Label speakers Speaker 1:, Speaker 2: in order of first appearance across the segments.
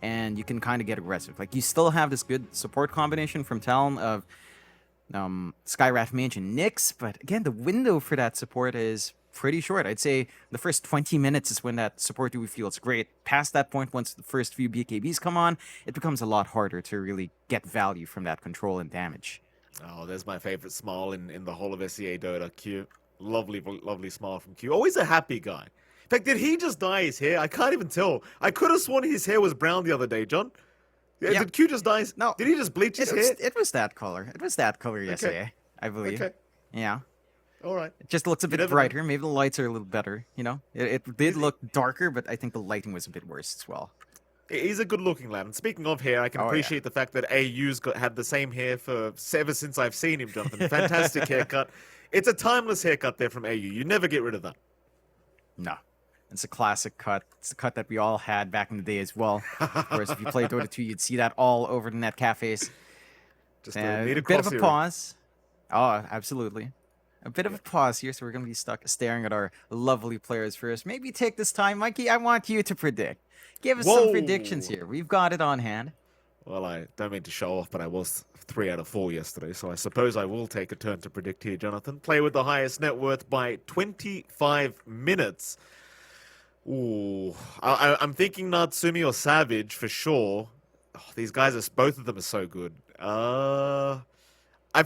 Speaker 1: and you can kind of get aggressive. Like, you still have this good support combination from Talon of Skywrath Mage and Nyx, but again, the window for that support is pretty short. I'd say the first 20 minutes is when that support duo feels great. Past that point, once the first few BKBs come on, it becomes a lot harder to really get value from that control and damage.
Speaker 2: Oh, there's my favorite smile in the whole of SEA Dota. Q. Lovely, lovely smile from Q. Always a happy guy. In fact, did he just dye his hair? I can't even tell. I could have sworn his hair was brown the other day, John.
Speaker 1: Yeah.
Speaker 2: Did Q just dye his...
Speaker 1: No.
Speaker 2: Did he just bleach his hair?
Speaker 1: It was that color. It was that color yesterday, I believe.
Speaker 2: Okay.
Speaker 1: Yeah.
Speaker 2: All right.
Speaker 1: It just looks a bit brighter. Maybe the lights are a little better, you know? It did look darker, but I think the lighting was a bit worse as well.
Speaker 2: He's a good-looking lad. And speaking of hair, I can appreciate the fact that AU's had the same hair ever since I've seen him, Jonathan. Fantastic haircut. It's a timeless haircut there from AU. You never get rid of that.
Speaker 1: No. It's a classic cut. It's a cut that we all had back in the day as well. Of course, if you played Dota 2, you'd see that all over the net cafes.
Speaker 2: Just
Speaker 1: a bit of a pause. Oh, absolutely. A bit of a pause here, so we're going to be stuck staring at our lovely players first. Maybe take this time, Mikey. I want you to predict. Give us some predictions here. We've got it on hand.
Speaker 2: Well, I don't mean to show off, but I was 3 out of 4 yesterday, so I suppose I will take a turn to predict here, Jonathan. Play with the highest net worth by 25 minutes. Ooh, I'm thinking Natsumi or Savage for sure. Oh, these guys both of them are so good. I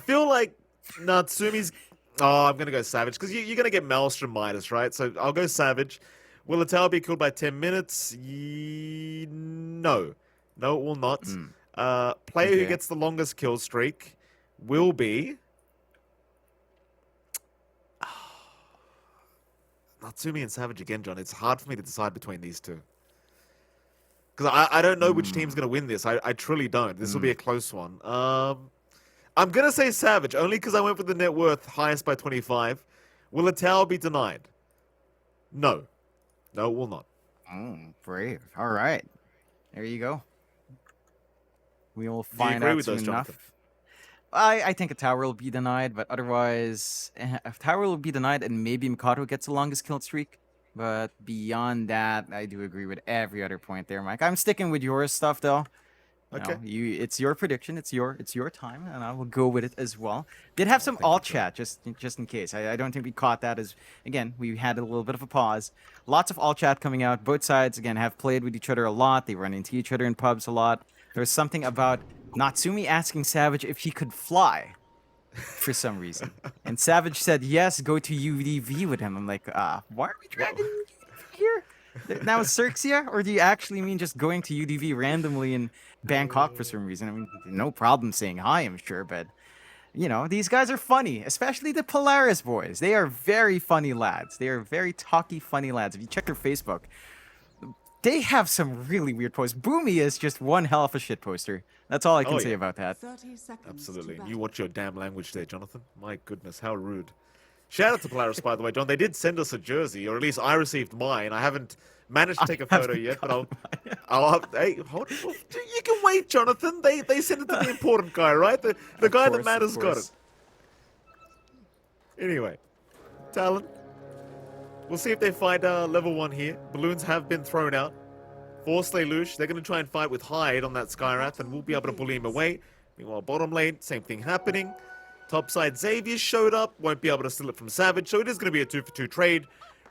Speaker 2: feel like Natsumi's... Oh, I'm going to go Savage, because you're going to get Maelstrom Midas, right? So I'll go Savage. Will the tower be killed by 10 minutes? No. No, it will not. Player who gets the longest kill streak will be... Natsumi and Savage again, John. It's hard for me to decide between these two. Because I don't know which team's going to win this. I truly don't. This will be a close one. I'm going to say Savage, only because I went with the net worth highest by 25. Will a tower be denied? No. No, it will not.
Speaker 1: Brave. All right. There you go. We will
Speaker 2: Do you
Speaker 1: find
Speaker 2: agree
Speaker 1: out
Speaker 2: with
Speaker 1: soon
Speaker 2: those,
Speaker 1: enough.
Speaker 2: Jonathan?
Speaker 1: I think a tower will be denied, but otherwise, a tower will be denied, and maybe Mikado gets the longest kill streak. But beyond that, I do agree with every other point there, Mike. I'm sticking with your stuff, though.
Speaker 2: Okay.
Speaker 1: It's your prediction. It's your time, and I will go with it as well. Did have some alt chat just in case. I don't think we caught that as again we had a little bit of a pause. Lots of alt chat coming out. Both sides again have played with each other a lot. They run into each other in pubs a lot. There's something about Natsumi asking Savage if he could fly for some reason, and Savage said yes. Go to UDV with him. I'm like, why are we dragging UDV here? Now is Cirxia, or do you actually mean just going to UDV randomly in Bangkok for some reason? I mean, no problem saying hi, I'm sure, but you know, these guys are funny, especially the Polaris boys. They are very funny lads. They are very talky, funny lads. If you check their Facebook, they have some really weird posts. Boomy is just one hell of a shit poster. That's all I can say about that.
Speaker 3: 30 seconds.
Speaker 2: Absolutely. You watch your damn language there, Jonathan. My goodness, how rude. Shout out to Polaris, by the way, John. They did send us a jersey, or at least I received mine. I haven't managed to take a photo yet, but hey, hold on. You can wait, Jonathan. They sent it to the important guy, right? The guy that matters got it. Anyway, Talon. We'll see if they fight level 1 here. Balloons have been thrown out. Force Lelouch. They're going to try and fight with Hyde on that Skyrath, and we'll be able to bully him away. Meanwhile, bottom lane, same thing happening. Topside Xavier showed up, won't be able to steal it from Savage, so it is going to be a 2-for-2 trade.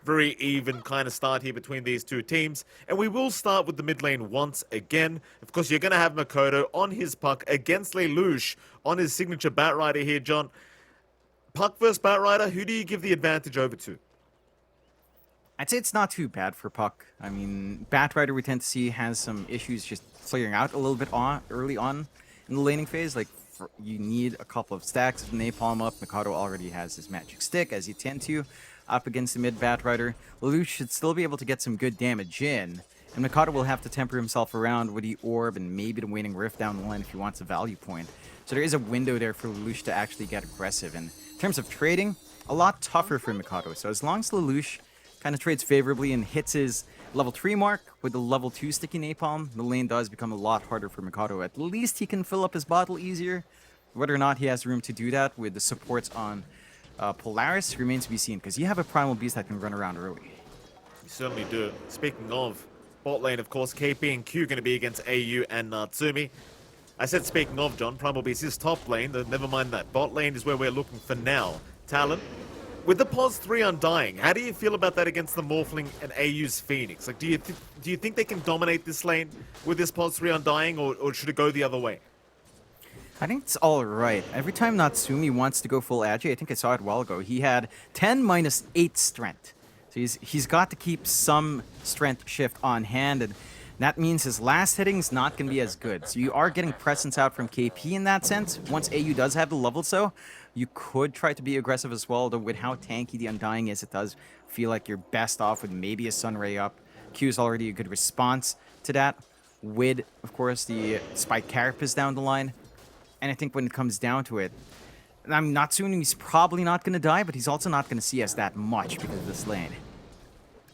Speaker 2: Very even kind of start here between these two teams. And we will start with the mid lane once again. Of course, you're going to have Makoto on his puck against Lelouch on his signature Batrider here, John. Puck versus Batrider, who do you give the advantage over to?
Speaker 1: I'd say it's not too bad for Puck. I mean, Batrider we tend to see has some issues just clearing out a little bit early on in the laning phase. Like, you need a couple of stacks of Napalm up. Mikado already has his magic stick, as you tend to, up against the mid Batrider. Lelouch should still be able to get some good damage in, and Mikado will have to temper himself around with the Orb and maybe the Waning Rift down the line if he wants a value point. So there is a window there for Lelouch to actually get aggressive. And in terms of trading, a lot tougher for Mikado. So as long as Lelouch kind of trades favorably and hits his level 3 mark with the level 2 sticky napalm, the lane does become a lot harder for Mikado. At least he can fill up his bottle easier. Whether or not he has room to do that with the supports on Polaris remains to be seen, because you have a Primal Beast that can run around early.
Speaker 2: You certainly do. Speaking of Bot lane, of course, KP and Q going to be against AU and Natsumi. I said, speaking of, John, Primal Beast is top lane. Never mind that. Bot lane is where we're looking for now. Talon, with the pos 3 Undying, how do you feel about that against the Morphling and AU's Phoenix? Like, do you think they can dominate this lane with this pos 3 Undying, or should it go the other way?
Speaker 1: I think it's all right. Every time Natsumi wants to go full agi, I think I saw it a while ago, he had 10 minus 8 strength. So he's got to keep some strength shift on hand, and that means his last hitting's not going to be as good. So you are getting presence out from KP in that sense. Once AU does have the level, so you could try to be aggressive as well, though with how tanky the Undying is, it does feel like you're best off with maybe a Sunray up. Q is already a good response to that, with, of course, the Spike Carapace down the line. And I think when it comes down to it, Natsumi's probably not going to die, but he's also not going to see us that much because of this lane.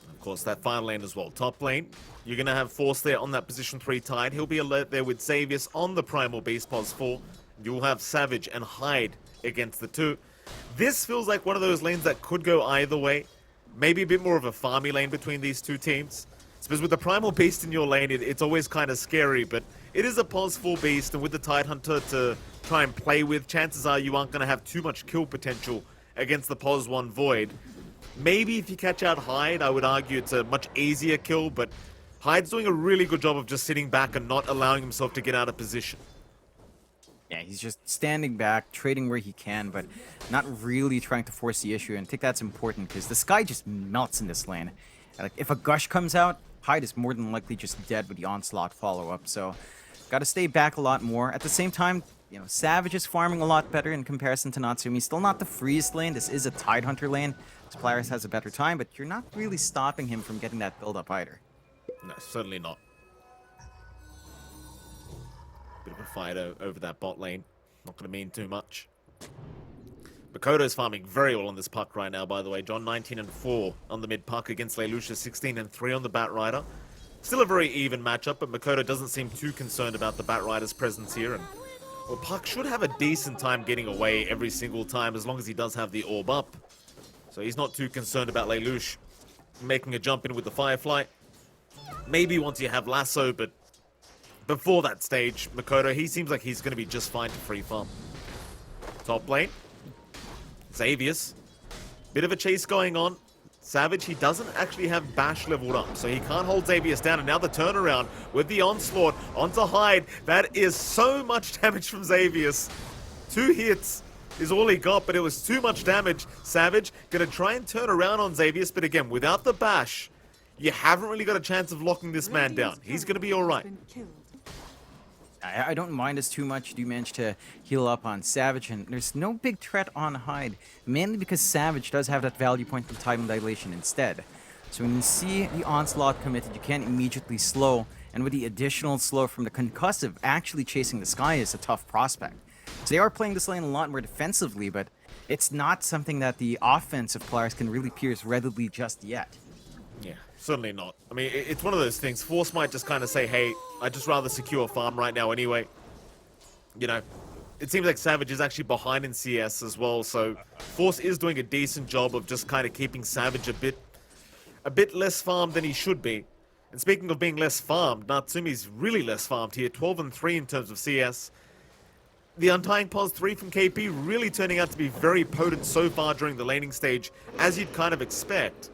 Speaker 2: Of course, that final lane as well. Top lane, you're going to have Force there on that position 3 Tide. He'll be alert there with Xavius on the Primal Beast pos 4. You'll have Savage and Hyde against the 2. This feels like one of those lanes that could go either way. Maybe a bit more of a farmy lane between these two teams. Because with the Primal Beast in your lane, it's always kind of scary, but it is a pos 4 beast, and with the Tide Hunter to try and play with, chances are you aren't going to have too much kill potential against the pos 1 Void. Maybe if you catch out Hyde, I would argue it's a much easier kill, but Hyde's doing a really good job of just sitting back and not allowing himself to get out of position.
Speaker 1: Yeah, he's just standing back, trading where he can, but not really trying to force the issue, and I think that's important because the sky just melts in this lane. Like, if a Gush comes out, Hyde is more than likely just dead with the Onslaught follow-up, so got to stay back a lot more. At the same time, you know, Savage is farming a lot better in comparison to Natsumi. Still not the freest lane. This is a Tide Hunter lane. So Polaris has a better time, but you're not really stopping him from getting that build-up either.
Speaker 2: No, certainly not. Bit of a fight over that bot lane. Not going to mean too much. Makoto's farming very well on this puck right now, by the way. John 19-4 on the mid puck against Lelouch, 16-3 on the Batrider. Still a very even matchup, but Makoto doesn't seem too concerned about the Batrider's presence here. And well, Puck should have a decent time getting away every single time as long as he does have the orb up. So he's not too concerned about Lelouch making a jump in with the Firefly. Maybe once you have Lasso, but before that stage, Makoto, he seems like he's going to be just fine to free farm. Top lane. Xavius. Bit of a chase going on. Savage, he doesn't actually have Bash leveled up, so he can't hold Xavius down. And now the turnaround with the Onslaught onto Hyde. That is so much damage from Xavius. 2 hits is all he got, but it was too much damage. Savage gonna try and turn around on Xavius, but again, without the Bash, you haven't really got a chance of locking this man down. He's gonna be alright.
Speaker 1: I don't mind us too much. You manage to heal up on Savage, and there's no big threat on Hyde, mainly because Savage does have that value point from Time and Dilation instead. So when you see the Onslaught committed, you can't immediately slow, and with the additional slow from the Concussive, actually chasing the sky is a tough prospect. So they are playing this lane a lot more defensively, but it's not something that the offensive players can really pierce readily just yet.
Speaker 2: Yeah, certainly not. I mean, it's one of those things. Force might just kind of say, hey, I'd just rather secure farm right now anyway. You know, it seems like Savage is actually behind in CS as well, so Force is doing a decent job of just kind of keeping Savage a bit less farmed than he should be. And speaking of being less farmed, Natsumi's really less farmed here, 12-3 in terms of CS. The Undying pos 3 from KP really turning out to be very potent so far during the laning stage, as you'd kind of expect.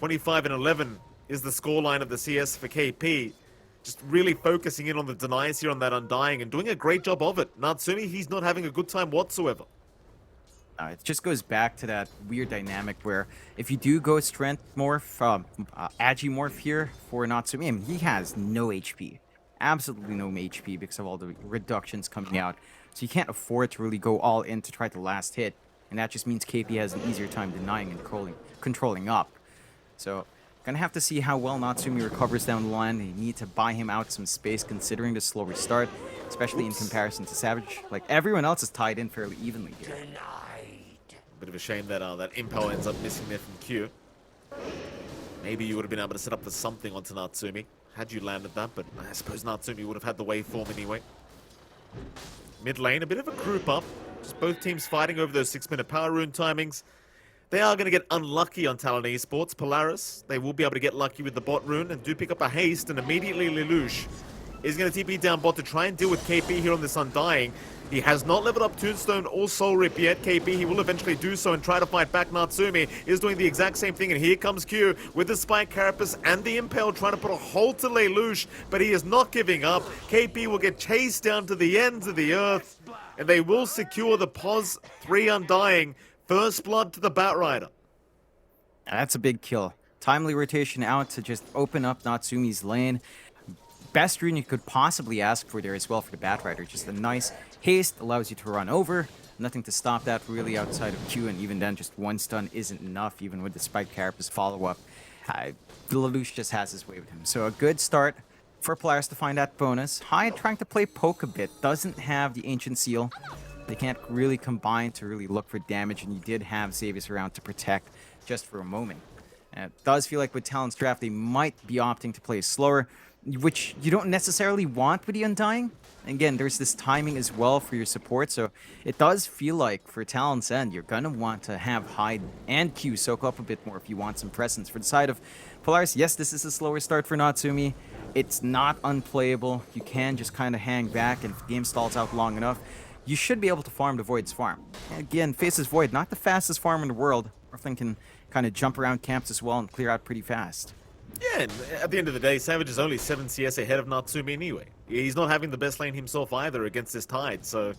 Speaker 2: 25-11 is the scoreline of the CS for KP. Just really focusing in on the denies here on that Undying and doing a great job of it. Natsumi, he's not having a good time whatsoever.
Speaker 1: It just goes back to that weird dynamic where if you do go Strength Morph, Agi Morph here for Natsumi, I mean, he has no HP. Absolutely no HP because of all the reductions coming out. So you can't afford to really go all in to try the last hit. And that just means KP has an easier time denying and controlling up. So, gonna have to see how well Natsumi recovers down the line. They need to buy him out some space considering the slow restart, especially in comparison to Savage. Like, everyone else is tied in fairly evenly here.
Speaker 2: Bit of a shame that that Impel ends up missing there from Q. Maybe you would have been able to set up for something onto Natsumi had you landed that, but I suppose Natsumi would have had the waveform anyway. Mid lane, a bit of a group up. Just both teams fighting over those 6-minute power rune timings. they are going to get unlucky on Talon Esports. Polaris, they will be able to get lucky with the bot rune and do pick up a haste, and immediately Lelouch is going to TP down bot to try and deal with KP here on this Undying. He has not leveled up Tombstone or Soul Rip yet. KP, he will eventually do so and try to fight back. Natsumi is doing the exact same thing, and here comes Q with the Spike Carapace and the Impale trying to put a hold to Lelouch, but he is not giving up. KP will get chased down to the ends of the earth, and they will secure the POS 3 Undying. First blood to the Batrider.
Speaker 1: That's a big kill. Timely rotation out to just open up Natsumi's lane. Best rune you could possibly ask for there as well for the Batrider. Just a nice haste, allows you to run over. Nothing to stop that really outside of Q, and even then just one stun isn't enough, even with the Spike Carapace follow-up. Lelouch just has his way with him. So a good start for Polaris to find that bonus. Hyde trying to play poke a bit, doesn't have the Ancient Seal. They can't really combine to really look for damage, and you did have Xavius around to protect just for a moment. And it does feel like with Talon's draft, they might be opting to play slower, which you don't necessarily want with the Undying. Again, there's this timing as well for your support, so it does feel like for Talon's end, you're going to want to have Hyde and Q soak up a bit more if you want some presence. For the side of Polaris, yes, this is a slower start for Natsumi. It's not unplayable. You can just kind of hang back, and if the game stalls out long enough, you should be able to farm the Void's farm. Again, faces Void, not the fastest farm in the world. Orphan can kind of jump around camps as well and clear out pretty fast.
Speaker 2: Yeah, and at the end of the day, Savage is only 7 CS ahead of Natsumi anyway. He's not having the best lane himself either against this Tide, so,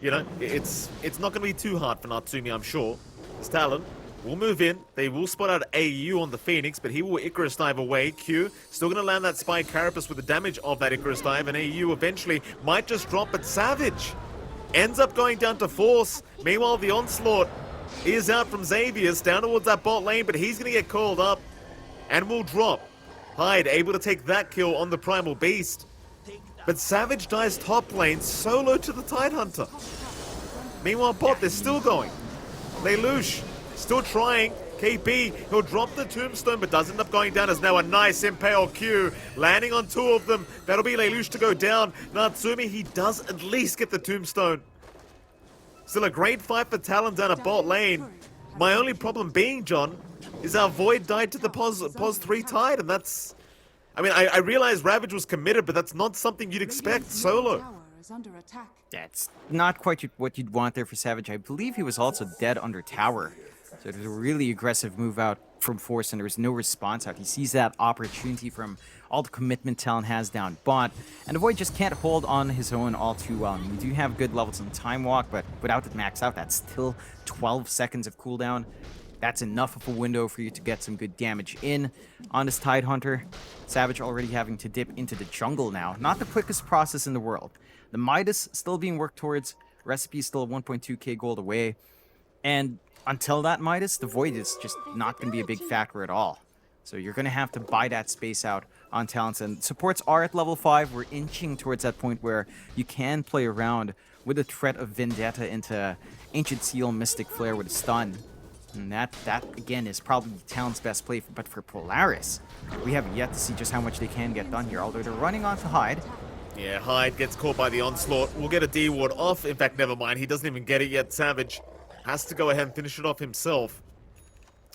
Speaker 2: you know, it's not going to be too hard for Natsumi, I'm sure. This Talon will move in. They will spot out AU on the Phoenix, but he will Icarus dive away. Q still going to land that Spike Carapace with the damage of that Icarus dive, and AU eventually might just drop, but Savage ends up going down to Force. Meanwhile, the Onslaught is out from Xavius down towards that bot lane, but he's going to get called up and will drop. Hyde able to take that kill on the Primal Beast. But Savage dies top lane solo to the Tidehunter. Meanwhile, bot, they're still going. Lelouch still trying. KP, he'll drop the Tombstone, but does end up going down as now a nice Impale Q. Landing on 2 of them. That'll be Lelouch to go down. Natsumi, he does at least get the Tombstone. Still a great fight for Talon down a bot lane. My only problem being, John, is our Void died to the POS 3 Tide, and that's... I mean, I realize Ravage was committed, but that's not something you'd expect solo.
Speaker 1: That's not quite what you'd want there for Savage. I believe he was also dead under tower. So it was a really aggressive move out from Force, and there was no response out. He sees that opportunity from all the commitment Talon has down bot, and the Void just can't hold on his own all too well. I mean, you do have good levels in Time Walk, but without it maxed out, that's still 12 seconds of cooldown. That's enough of a window for you to get some good damage in on this Tidehunter. Savage already having to dip into the jungle now. Not the quickest process in the world. The Midas still being worked towards. Recipe still 1.2k gold away. And until that Midas, the Void is just not going to be a big factor at all. So you're going to have to buy that space out on Talents. And supports are at level 5. We're inching towards that point where you can play around with the threat of Vendetta into Ancient Seal, Mystic Flare with a stun. And that again, is probably Talon's best play. But for Polaris, we have yet to see just how much they can get done here. Although they're running on to Hyde.
Speaker 2: Yeah, Hyde gets caught by the Onslaught. We'll get a D ward off. In fact, never mind. He doesn't even get it yet. Savage has to go ahead and finish it off himself.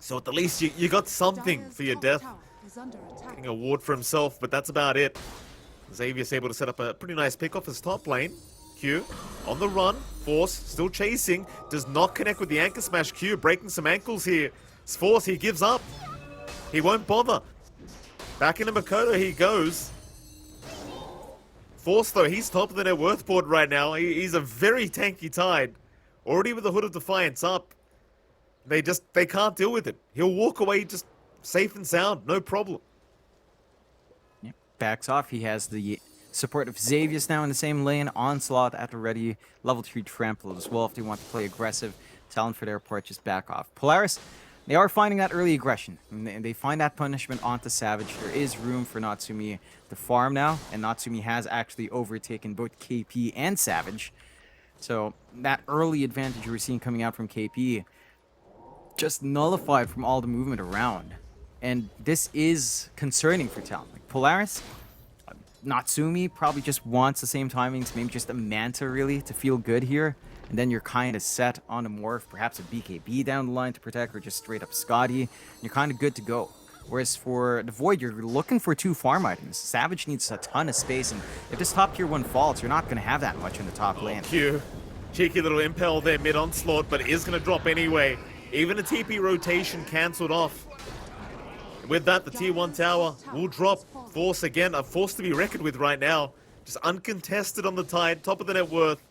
Speaker 2: So at the least you got something for your death. Getting a ward for himself, but that's about it. Xavier's able to set up a pretty nice pick off his top lane. Q on the run. Force still chasing. Does not connect with the anchor smash. Q breaking some ankles here. It's Force, he gives up. He won't bother. Back into Makoto he goes. Force though, he's top of the net worth board right now. He's a very tanky Tide. Already with the Hood of Defiance up. They can't deal with it. He'll walk away just safe and sound, no problem.
Speaker 1: Yep. Backs off. He has the support of Xavius now in the same lane. Onslaught at the ready. Level 3 trample as well if they want to play aggressive. Talon for their part just back off. Polaris, they are finding that early aggression. And they find that punishment onto Savage. There is room for Natsumi to farm now. And Natsumi has actually overtaken both KP and Savage. So that early advantage we're seeing coming out from KP just nullified from all the movement around. And this is concerning for Talon. Like Polaris, Natsumi probably just wants the same timings, maybe just a Manta really to feel good here. and then you're kind of set on a morph, perhaps a BKB down the line to protect, or just straight up Scotty. You're kind of good to go. Whereas for the Void, you're looking for 2 farm items. Savage needs a ton of space, and if this top tier 1 falls, you're not going to have that much in the top lane.
Speaker 2: Q, cheeky little impel there mid onslaught, but is going to drop anyway. Even a TP rotation cancelled off. With that, the tier 1 tower will drop. Force again, a force to be reckoned with right now. Just uncontested on the tide, top of the net worth.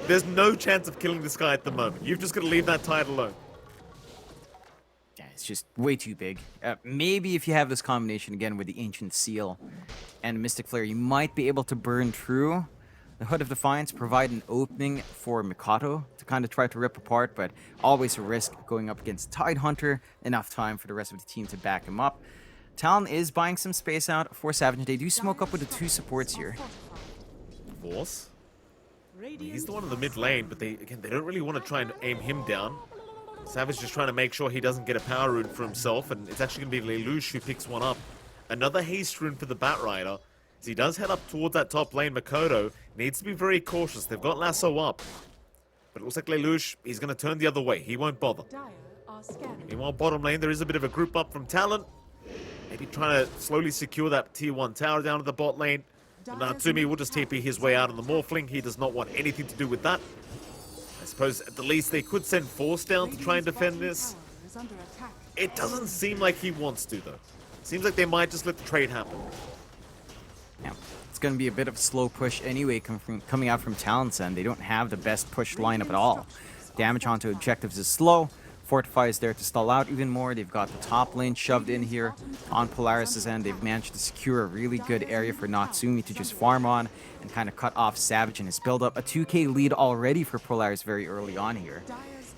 Speaker 2: There's no chance of killing this guy at the moment. You've just got to leave that tide alone.
Speaker 1: Yeah, it's just way too big. Maybe if you have this combination again with the Ancient Seal and Mystic Flare, you might be able to burn through the Hood of Defiance, provide an opening for Mikado to kind of try to rip apart, but always a risk going up against Tidehunter. Enough time for the rest of the team to back him up. Talon is buying some space out for Savage. They do smoke up with the 2 supports here.
Speaker 2: Force. He's the one in the mid lane, but they don't really want to try and aim him down. Savage just trying to make sure he doesn't get a power rune for himself, and it's actually going to be Lelouch who picks one up. Another haste rune for the Batrider. As he does head up towards that top lane, Makoto needs to be very cautious. They've got Lasso up. But it looks like Lelouch, he's going to turn the other way. He won't bother. Meanwhile, bottom lane, there is a bit of a group up from Talon. Maybe trying to slowly secure that tier 1 tower down to the bot lane. And Natsumi will just TP his way out on the Morphling. He does not want anything to do with that. I suppose at the least they could send Force down to try and defend this. It doesn't seem like he wants to, though. Seems like they might just let the trade happen.
Speaker 1: Yeah, it's going to be a bit of a slow push anyway coming out from Talon's end. They don't have the best push lineup at all. Damage onto objectives is slow. Fortify is there to stall out even more. They've got the top lane shoved in here on Polaris' end. They've managed to secure a really good area for Natsumi to just farm on and kind of cut off Savage in his build-up. A 2k lead already for Polaris very early on here.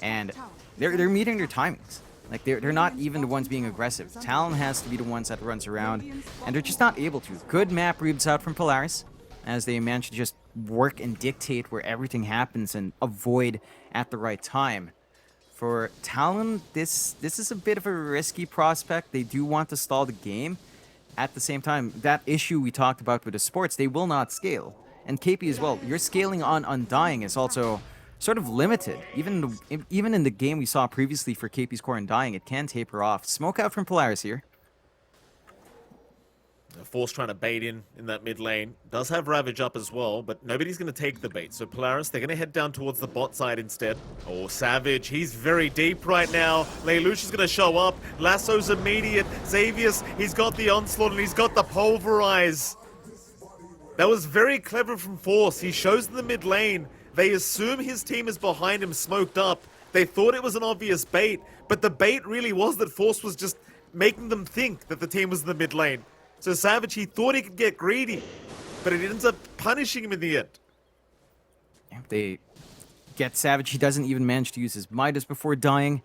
Speaker 1: And they're meeting their timings. Like, they're not even the ones being aggressive. Talon has to be the ones that runs around, and they're just not able to. Good map reads out from Polaris, as they manage to just work and dictate where everything happens and avoid at the right time. For Talon, this is a bit of a risky prospect. They do want to stall the game. At the same time, that issue we talked about with the sports, they will not scale. And KP as well. Your scaling on Undying is also sort of limited. Even in the game we saw previously for KP's core Undying, it can taper off. Smoke out from Polaris here.
Speaker 2: Force trying to bait in that mid lane. Does have Ravage up as well, but nobody's going to take the bait. So Polaris, they're going to head down towards the bot side instead. Oh, Savage, he's very deep right now. Lelouch is going to show up. Lasso's immediate. Xavius, he's got the onslaught and he's got the pulverize. That was very clever from Force. He shows the mid lane. They assume his team is behind him smoked up. They thought it was an obvious bait, but the bait really was that Force was just making them think that the team was in the mid lane. So Savage, he thought he could get greedy, but it ends up punishing him in the end.
Speaker 1: They get Savage. He doesn't even manage to use his Midas before dying.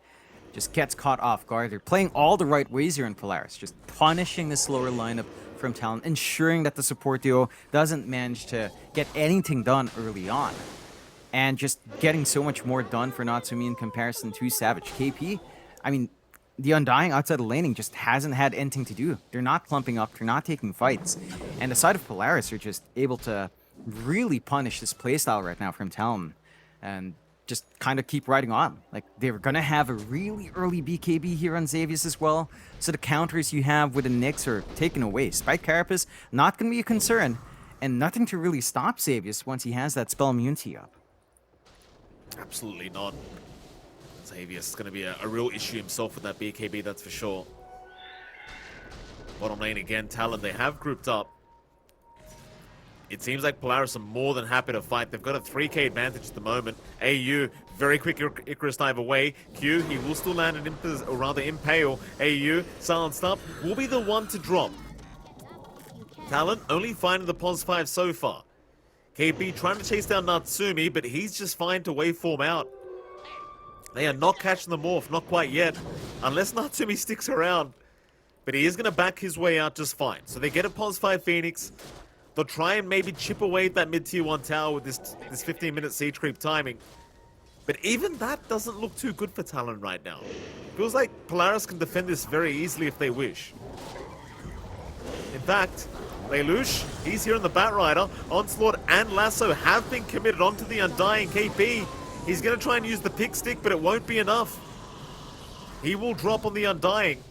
Speaker 1: Just gets caught off guard. They're playing all the right ways here in Polaris, just punishing the slower lineup from Talon, ensuring that the support duo doesn't manage to get anything done early on. And just getting so much more done for Natsumi in comparison to Savage. KP, I mean, the Undying outside of laning just hasn't had anything to do. They're not clumping up, they're not taking fights. And the side of Polaris are just able to really punish this playstyle right now from Talon. And just kind of keep riding on. Like, they're going to have a really early BKB here on Xavius as well. So the counters you have with the Nyx are taken away. Spike Carapace, not going to be a concern. And nothing to really stop Xavius once he has that spell immunity up.
Speaker 2: Absolutely not. Xavius is going to be a real issue himself with that BKB, that's for sure. Bottom lane again, Talon, they have grouped up. It seems like Polaris are more than happy to fight. They've got a 3k advantage at the moment. AU, very quick Icarus dive away. Q, he will still land an impale. AU, silenced up, will be the one to drop. Talon only finding the pos 5 so far. KB trying to chase down Natsumi, but he's just fine to waveform out. They are not catching the morph, not quite yet, unless Natsumi sticks around. But he is going to back his way out just fine. So they get a pos 5 Phoenix. They'll try and maybe chip away at that mid-tier 1 tower with this 15-minute siege creep timing. But even that doesn't look too good for Talon right now. Feels like Polaris can defend this very easily if they wish. In fact, Lelouch, he's here in the Batrider. Onslaught and Lasso have been committed onto the Undying KP. He's going to try and use the pick stick, but it won't be enough. He will drop on the Undying.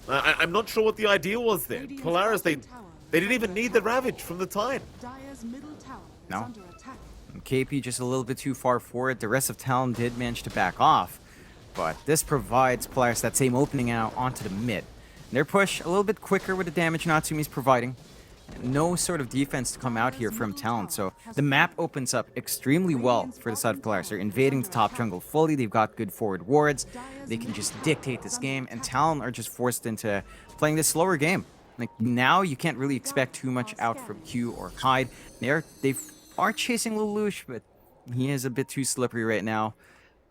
Speaker 2: I'm not sure what the ideal was there. Polaris, they didn't even need the Ravage from the Tide.
Speaker 1: No. KP just a little bit too far forward. The rest of Talon did manage to back off. But this provides Polaris that same opening out onto the mid. Their push a little bit quicker with the damage Natsumi's providing. No sort of defense to come out here from Talon, so the map opens up extremely well for the side of Polaris. They're invading the top jungle fully, they've got good forward wards, they can just dictate this game, and Talon are just forced into playing this slower game. Like, now you can't really expect too much out from Q or Hyde. They are chasing Lelouch, but he is a bit too slippery right now,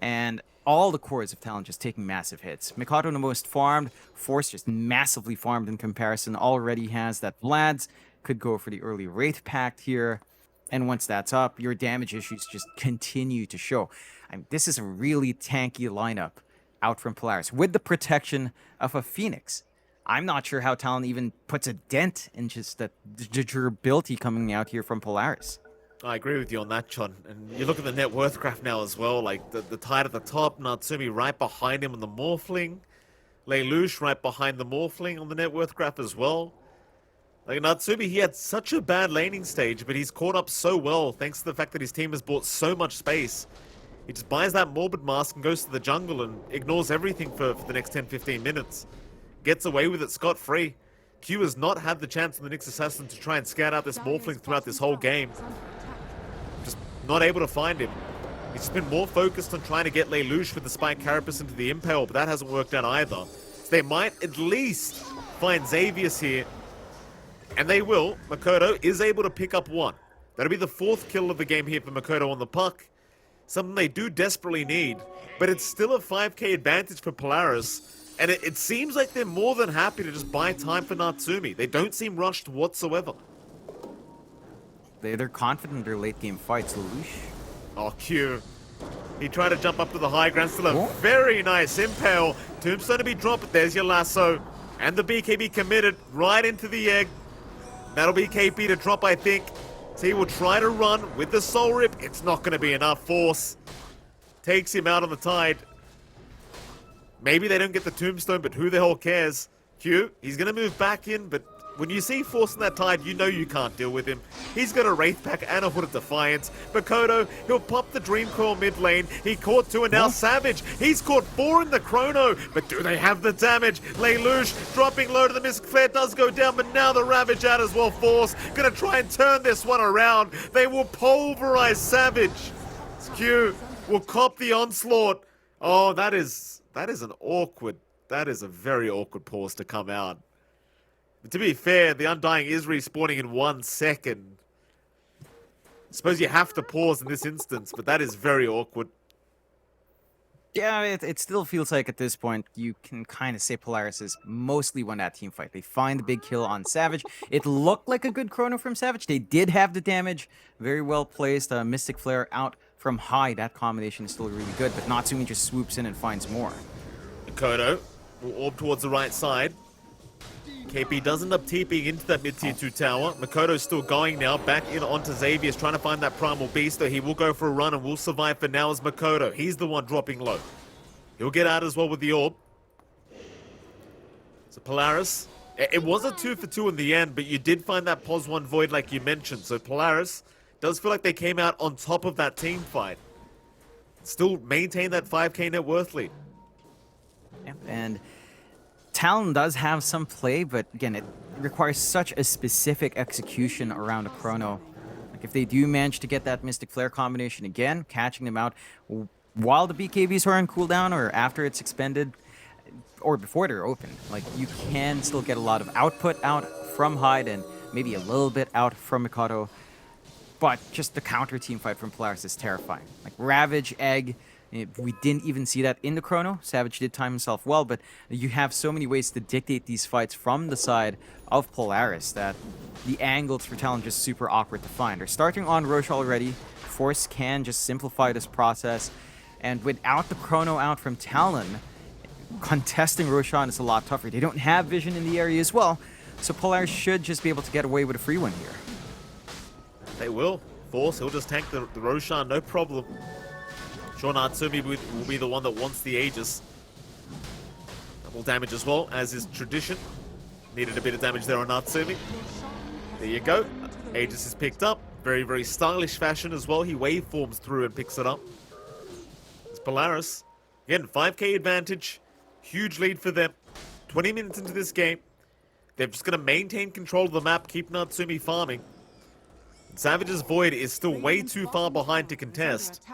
Speaker 1: and all the cores of Talon just taking massive hits. Mikado the most farmed, Force just massively farmed in comparison, already has that Vlad's, could go for the early Wraith Pact here, and once that's up, your damage issues just continue to show. This is a really tanky lineup out from Polaris, with the protection of a Phoenix. I'm not sure how Talon even puts a dent in just the durability coming out here from Polaris.
Speaker 2: I agree with you on that, John. And you look at the net worth graph now as well, like the Tide at the top, Natsumi right behind him on the Morphling, Lelouch right behind the Morphling on the net worth graph as well. Like, Natsumi, he had such a bad laning stage, but he's caught up so well thanks to the fact that his team has bought so much space. He just buys that Morbid Mask and goes to the jungle and ignores everything for the next 10-15 minutes. Gets away with it scot-free. Q has not had the chance in the Nyx Assassin to try and scout out this Morphling throughout this whole game. Just not able to find him. He's just been more focused on trying to get Lelouch with the Spike Carapace into the Impale, but that hasn't worked out either. So they might at least find Xavius here. And they will. Makoto is able to pick up one. That'll be the 4th kill of the game here for Makoto on the puck. Something they do desperately need. But it's still a 5k advantage for Polaris. And it seems like they're more than happy to just buy time for Natsumi. They don't seem rushed whatsoever.
Speaker 1: They're confident in their late game fights. Lelouch.
Speaker 2: Oh, Q. He tried to jump up to the high ground. Still a very nice impale. Tombstone to be dropped, but there's your lasso. And the BKB committed right into the egg. That'll be KP to drop, I think. So he will try to run with the Soul Rip. It's not going to be enough force. Takes him out on the Tide. Maybe they don't get the Tombstone, but who the hell cares? Q, he's going to move back in, but when you see Force in that Tide, you know you can't deal with him. He's got a Wraith Pack and a Hood of Defiance. Makoto, he'll pop the Dream Coil mid lane. He caught 2 and now Savage. He's caught 4 in the Chrono, but do they have the damage? Lelouch dropping low to the Mystic Flare does go down, but now the Ravage out as well. Force gonna try and turn this one around. They will pulverize Savage. Q will cop the onslaught. Oh, that is a very awkward pause to come out. To be fair, the Undying is respawning in 1 second. I suppose you have to pause in this instance, but that is very awkward.
Speaker 1: Yeah, it still feels like at this point you can kind of say Polaris is mostly won that team fight. They find the big kill on Savage. It looked like a good chrono from Savage. They did have the damage. Very well placed. Mystic Flare out from high. That combination is still really good, but Natsumi just swoops in and finds more.
Speaker 2: Makoto will orb towards the right side. KP does end up TPing into that mid-tier 2 tower. Makoto's still going now, back in onto Xavius, trying to find that Primal Beast, though he will go for a run and will survive for now as Makoto. He's the one dropping low. He'll get out as well with the orb. So Polaris, it was a 2 for 2 in the end, but you did find that pos 1 void like you mentioned. So Polaris does feel like they came out on top of that team fight. Still maintain that 5k net worth lead.
Speaker 1: Yeah, and Talon does have some play, but again, it requires such a specific execution around a chrono. Like, if they do manage to get that Mystic Flare combination again, catching them out while the BKBs are on cooldown or after it's expended, or before they're open, like, you can still get a lot of output out from Hyde and maybe a little bit out from Mikado. But just the counter team fight from Polaris is terrifying. Like, Ravage, Egg, we didn't even see that in the chrono. Savage did time himself well, but you have so many ways to dictate these fights from the side of Polaris that the angles for Talon just super awkward to find. They're starting on Roche already. Force can just simplify this process, and without the chrono out from Talon, contesting Roshan is a lot tougher. They don't have vision in the area as well, so Polaris should just be able to get away with a free one here.
Speaker 2: They will. Force, he'll just tank the Roshan, no problem. Sure, Natsumi will be the one that wants the Aegis. Double damage as well, as is tradition. Needed a bit of damage there on Natsumi. There you go. Aegis is picked up. Very, very stylish fashion as well. He waveforms through and picks it up. It's Polaris. Again, 5k advantage. Huge lead for them. 20 minutes into this game. They're just going to maintain control of the map, keep Natsumi farming. Savage's Void is still way too far behind to contest.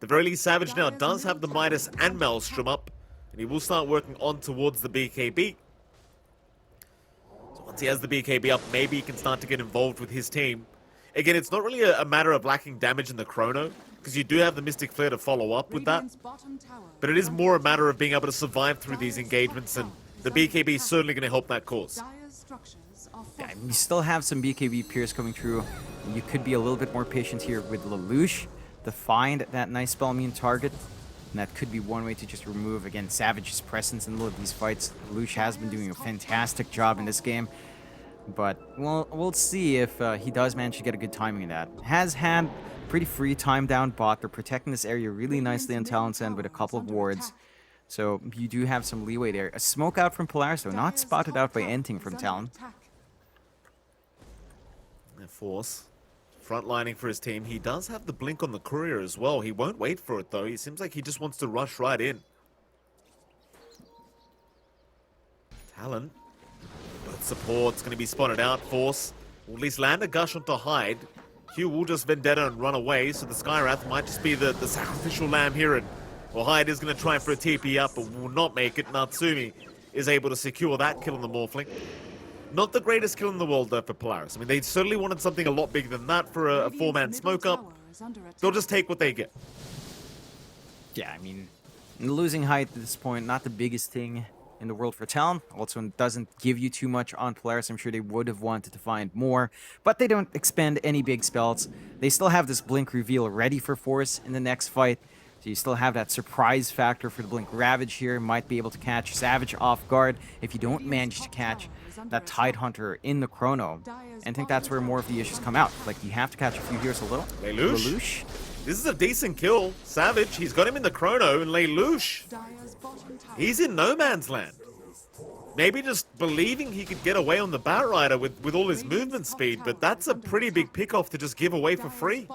Speaker 2: The very least, Savage now does have the Midas and Maelstrom up, and he will start working on towards the BKB. So once he has the BKB up, maybe he can start to get involved with his team. Again, it's not really a matter of lacking damage in the Chrono, because you do have the Mystic Flare to follow up with that. But it is more a matter of being able to survive through these engagements, and the BKB is certainly going to help that cause.
Speaker 1: Yeah, you still have some BKB Pierce coming through. You could be a little bit more patient here with Lelouch to find that nice spell immune target. And that could be one way to just remove, again, Savage's presence in the middle of these fights. Lelouch has been doing a fantastic job in this game. But we'll see if he does manage to get a good timing in that. Has had pretty free time down bot. They're protecting this area really nicely on Talon's end with a couple of wards. So you do have some leeway there. A smoke out from Polaris, though, not spotted out by anything from Talon.
Speaker 2: Force. Frontlining for his team. He does have the blink on the courier as well. He won't wait for it, though. He seems like he just wants to rush right in. Talon. Both supports going to be spotted out. Force will at least land a gush onto Hyde. Hugh will just Vendetta and run away, so the Skywrath might just be the sacrificial lamb here. And well, Hyde is going to try for a TP up, but will not make it. Natsumi is able to secure that kill on the Morphling. Not the greatest kill in the world, though, for Polaris. I mean, they certainly wanted something a lot bigger than that for a four-man smoke-up. They'll just take what they get.
Speaker 1: Yeah, I mean, losing height at this point, not the biggest thing in the world for Talon. Also, it doesn't give you too much on Polaris. I'm sure they would have wanted to find more, but they don't expend any big spells. They still have this Blink reveal ready for Force in the next fight. So you still have that surprise factor for the Blink Ravage here. Might be able to catch Savage off guard if you don't manage to catch that Tidehunter in the Chrono. And I think that's where more of the issues come out. Like, you have to catch a few heroes a little.
Speaker 2: Lelouch. This is a decent kill. Savage, he's got him in the Chrono, and Lelouch, he's in no man's land. Maybe just believing he could get away on the Batrider with all his movement speed, but that's a pretty big pick-off to just give away for free.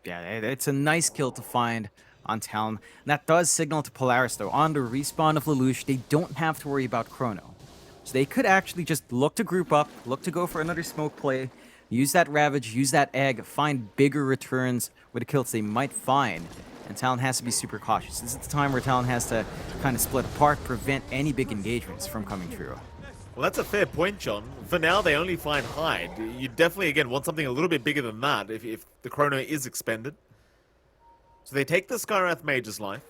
Speaker 1: Yeah, it's a nice kill to find on Talon. That does signal to Polaris, though, on the respawn of Lelouch, they don't have to worry about Chrono. So they could actually just look to group up, look to go for another smoke play, use that Ravage, use that Egg, find bigger returns with the kills they might find. And Talon has to be super cautious. This is the time where Talon has to kind of split apart, prevent any big engagements from coming through.
Speaker 2: Well, that's a fair point, John. For now, they only find Hyde. You definitely, again, want something a little bit bigger than that if the Chrono is expended. So they take the Skywrath Mage's life.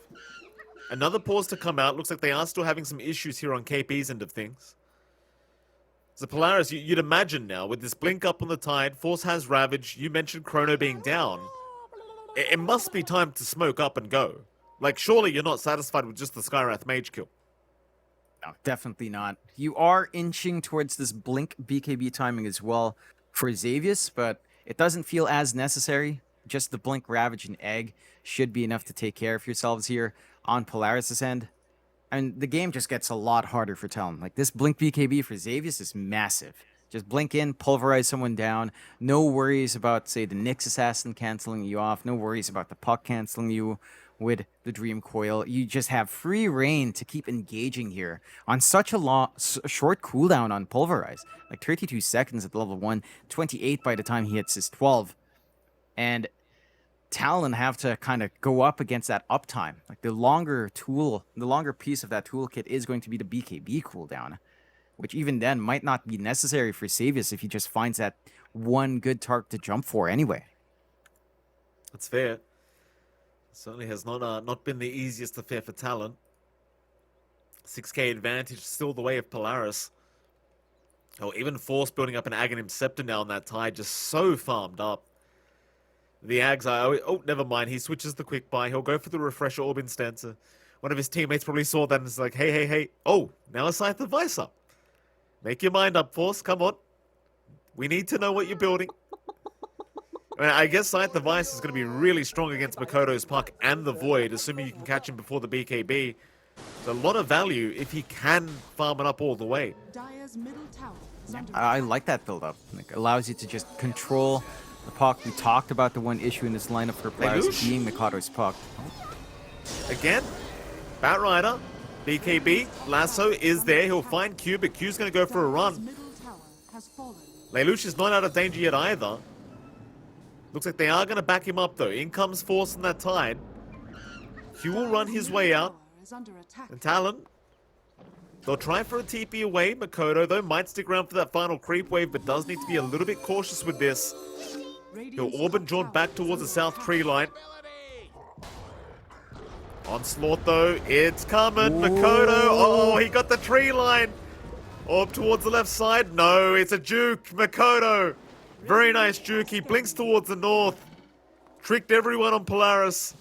Speaker 2: Another pause to come out. Looks like they are still having some issues here on KP's end of things. So Polaris, you'd imagine now, with this blink up on the Tide, Force has Ravage, you mentioned Chrono being down. It must be time to smoke up and go. Like, surely you're not satisfied with just the Skywrath Mage kill.
Speaker 1: No, definitely not. You are inching towards this Blink BKB timing as well for Xavius, but it doesn't feel as necessary. Just the Blink, Ravage, and Egg should be enough to take care of yourselves here on Polaris' end. And the game just gets a lot harder for Talon. Like, this Blink BKB for Xavius is massive. Just blink in, pulverize someone down. No worries about, say, the Nyx Assassin canceling you off. No worries about the Puck canceling you with the Dream Coil. You just have free reign to keep engaging here on such a short cooldown on Pulverize. Like 32 seconds at level 1, 28 by the time he hits his 12. And Talon have to kind of go up against that uptime. Like the longer piece of that toolkit is going to be the BKB cooldown, which even then might not be necessary for Xavius if he just finds that one good target to jump for anyway.
Speaker 2: That's fair. Certainly has not been the easiest affair for Talon. 6k advantage still the way of Polaris. Oh, even Force building up an Aghanim Scepter now on that Tide, just so farmed up. The Ags are... Oh, never mind. He switches the quick buy. He'll go for the Refresher Orb Instancer. One of his teammates probably saw that and is like, hey. Oh, now a Scythe of Vice up. Make your mind up, Force. Come on. We need to know what you're building. I guess Sight Device is going to be really strong against Makoto's Puck and the Void, assuming you can catch him before the BKB. It's a lot of value if he can farm it up all the way.
Speaker 3: Dire's middle tower is under
Speaker 1: I like that build-up. Like, allows you to just control the puck. We talked about the one issue in this lineup for Polaris
Speaker 2: Lelouch?
Speaker 1: being Makoto's puck.
Speaker 2: Again, Batrider, BKB, Lasso is there. He'll find Q, but Q's going to go for a
Speaker 3: Dire's
Speaker 2: run.
Speaker 3: middle tower has fallen.
Speaker 2: Lelouch is not out of danger yet either. Looks like they are going to back him up though. In comes Force in that tide. Q will run his way out.
Speaker 3: Tower is under attack.
Speaker 2: And Talon, they'll try for a TP away. Makoto, though, might stick around for that final creep wave, but does need to be a little bit cautious with this. He'll orb and drawn back towards the south tree line. Onslaught, though, it's coming. Makoto, oh, he got the tree line. Orb towards the left side. No, it's a juke. Makoto, very nice juke. He blinks towards the north. Tricked everyone on Polaris.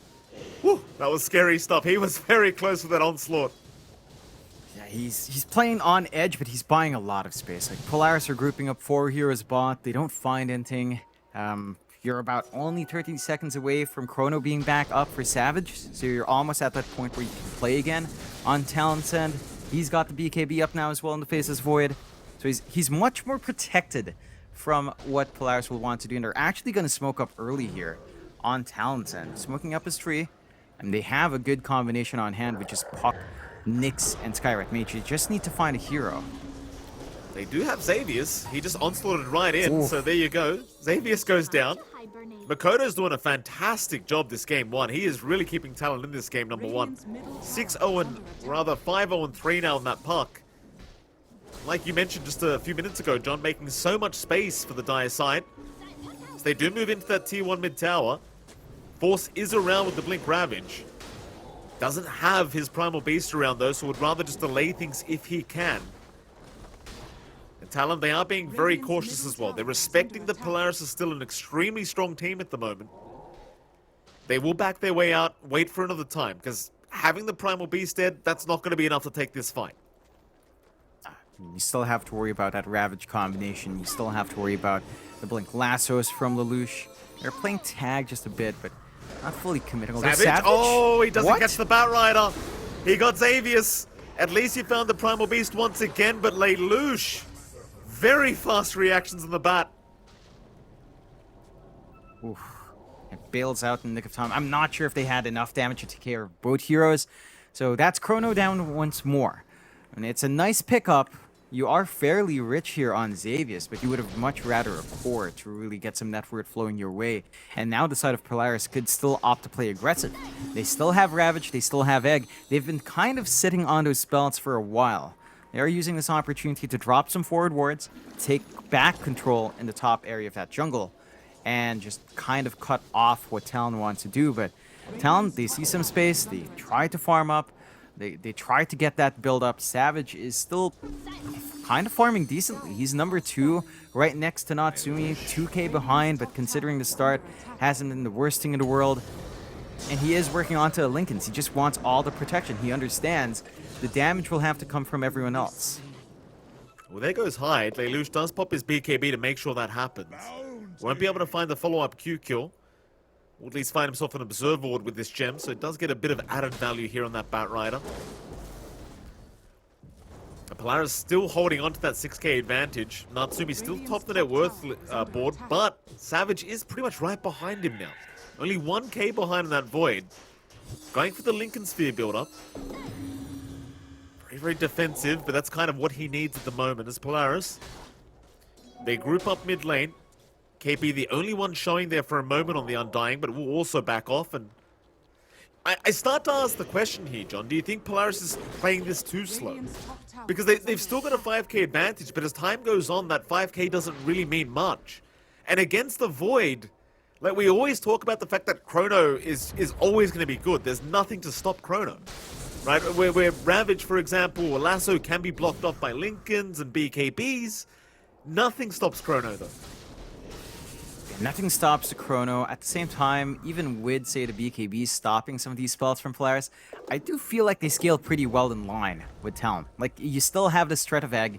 Speaker 2: Whew, that was scary stuff. He was very close with that onslaught.
Speaker 1: Yeah, he's playing on edge, but he's buying a lot of space. Like, Polaris are grouping up 4 heroes bot. They don't find anything. You're about only 13 seconds away from Chrono being back up for Savage, so you're almost at that point where you can play again. On Talon's end, he's got the BKB up now as well in the Faceless Void, so he's much more protected from what Polaris will want to do, and they're actually going to smoke up early here on Talon's end, smoking up his tree, and they have a good combination on hand, which is Puck, Nyx, and Skyrat Mage. You just need to find a hero.
Speaker 2: They do have Xavius. He just onslaughted right in, so there you go. Xavius goes down. Makoto's doing a fantastic job this game 1. He is really keeping Talon in this game number 1. 6-0 and rather 5-0 and 3 now in that puck. Like you mentioned just a few minutes ago, John, making so much space for the Dire side. So they do move into that tier 1 mid tower. Force is around with the Blink Ravage. Doesn't have his Primal Beast around though, so would rather just delay things if he can. And Talon, they are being very cautious as well. They're respecting that Polaris is still an extremely strong team at the moment. They will back their way out, wait for another time, because having the Primal Beast dead, that's not going to be enough to take this fight.
Speaker 1: You still have to worry about that Ravage combination. You still have to worry about the Blink Lassos from Lelouch. They're playing tag just a bit, but not fully committing.
Speaker 2: Savage? Oh, he doesn't catch the Batrider. He got Xavius. At least he found the Primal Beast once again, but Lelouch, very fast reactions on the bat.
Speaker 1: Oof. It bails out in the nick of time. I'm not sure if they had enough damage to take care of both heroes. So that's Chrono down once more. And it's a nice pickup. You are fairly rich here on Xavius, but you would have much rather a core to really get some net worth flowing your way. And now the side of Polaris could still opt to play aggressive. They still have Ravage, they still have Egg. They've been kind of sitting on those spells for a while. They are using this opportunity to drop some forward wards, take back control in the top area of that jungle, and just kind of cut off what Talon wants to do. But Talon, they see some space, they try to farm up, they try to get that build up. Savage is still kind of farming decently. He's number 2, right next to Natsumi, 2k behind, but considering the start, hasn't been the worst thing in the world. And he is working onto Lincolns. He just wants all the protection. He understands the damage will have to come from everyone else.
Speaker 2: Well, there goes Hyde. Lelouch does pop his BKB to make sure that happens. Won't be able to find the follow-up Q kill. Or at least find himself an Observer Ward with this gem, so it does get a bit of added value here on that Batrider. Polaris still holding on to that 6k advantage. Natsumi still top the net worth board, but Savage is pretty much right behind him now. Only 1k behind in that Void. Going for the Lincoln Sphere build-up. Very, very defensive, but that's kind of what he needs at the moment as Polaris. They group up mid lane. KP the only one showing there for a moment on the Undying, but will also back off. And I start to ask the question here, John. Do you think Polaris is playing this too slow? Because they've still got a 5k advantage, but as time goes on, that 5k doesn't really mean much. And against the Void, like we always talk about the fact that Chrono is always going to be good. There's nothing to stop Chrono. Right? Where Ravage, for example, or Lasso can be blocked off by Lincolns and BKBs, nothing stops Chrono, though.
Speaker 1: Nothing stops the Chrono. At the same time, even with, say, the BKB stopping some of these spells from Polaris, I do feel like they scale pretty well in line with Talon. Like, you still have this threat of Egg,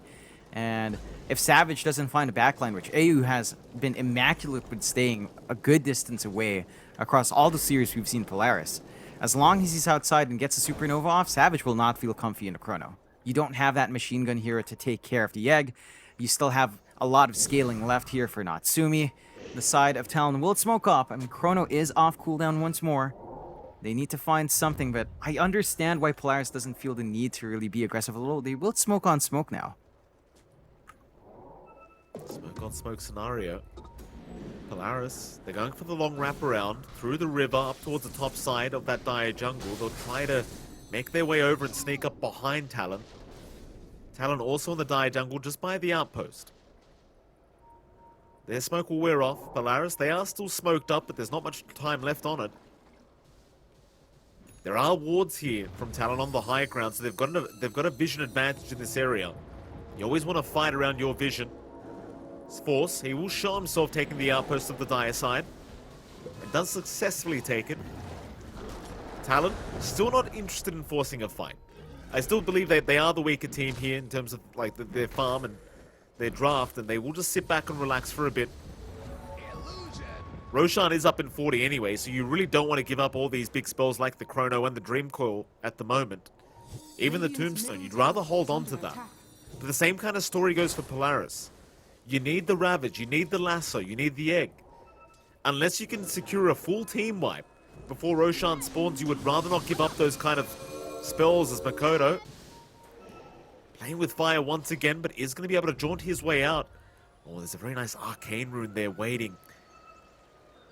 Speaker 1: and if Savage doesn't find a backline, which AU has been immaculate with staying a good distance away across all the series we've seen Polaris, as long as he's outside and gets a supernova off, Savage will not feel comfy in a chrono. You don't have that machine gun hero to take care of the egg. You still have a lot of scaling left here for Natsumi. The side of Talon will smoke up. I mean, chrono is off cooldown once more. They need to find something, but I understand why Polaris doesn't feel the need to really be aggressive. Although they will smoke on smoke now.
Speaker 2: Smoke on smoke scenario. Polaris, they're going for the long wrap around through the river up towards the top side of that dire jungle. They'll try to make their way over and sneak up behind Talon. Talon also in the dire jungle just by the outpost. Their smoke will wear off. Polaris, they are still smoked up, but there's not much time left on it. There are wards here from Talon on the high ground, so they've got a vision advantage in this area. You always want to fight around your vision. Force, he will show himself taking the outpost of the dire side, and does successfully take it. Talon, still not interested in forcing a fight. I still believe that they are the weaker team here in terms of like their farm and their draft, and they will just sit back and relax for a bit. Roshan is up in 40 anyway, so you really don't want to give up all these big spells like the Chrono and the Dream Coil at the moment. Even the Tombstone, you'd rather hold on to that. But the same kind of story goes for Polaris. You need the Ravage, you need the Lasso, you need the Egg. Unless you can secure a full team wipe before Roshan spawns, you would rather not give up those kind of spells as Makoto. Playing with fire once again, but is going to be able to jaunt his way out. Oh, there's a very nice Arcane Rune there waiting.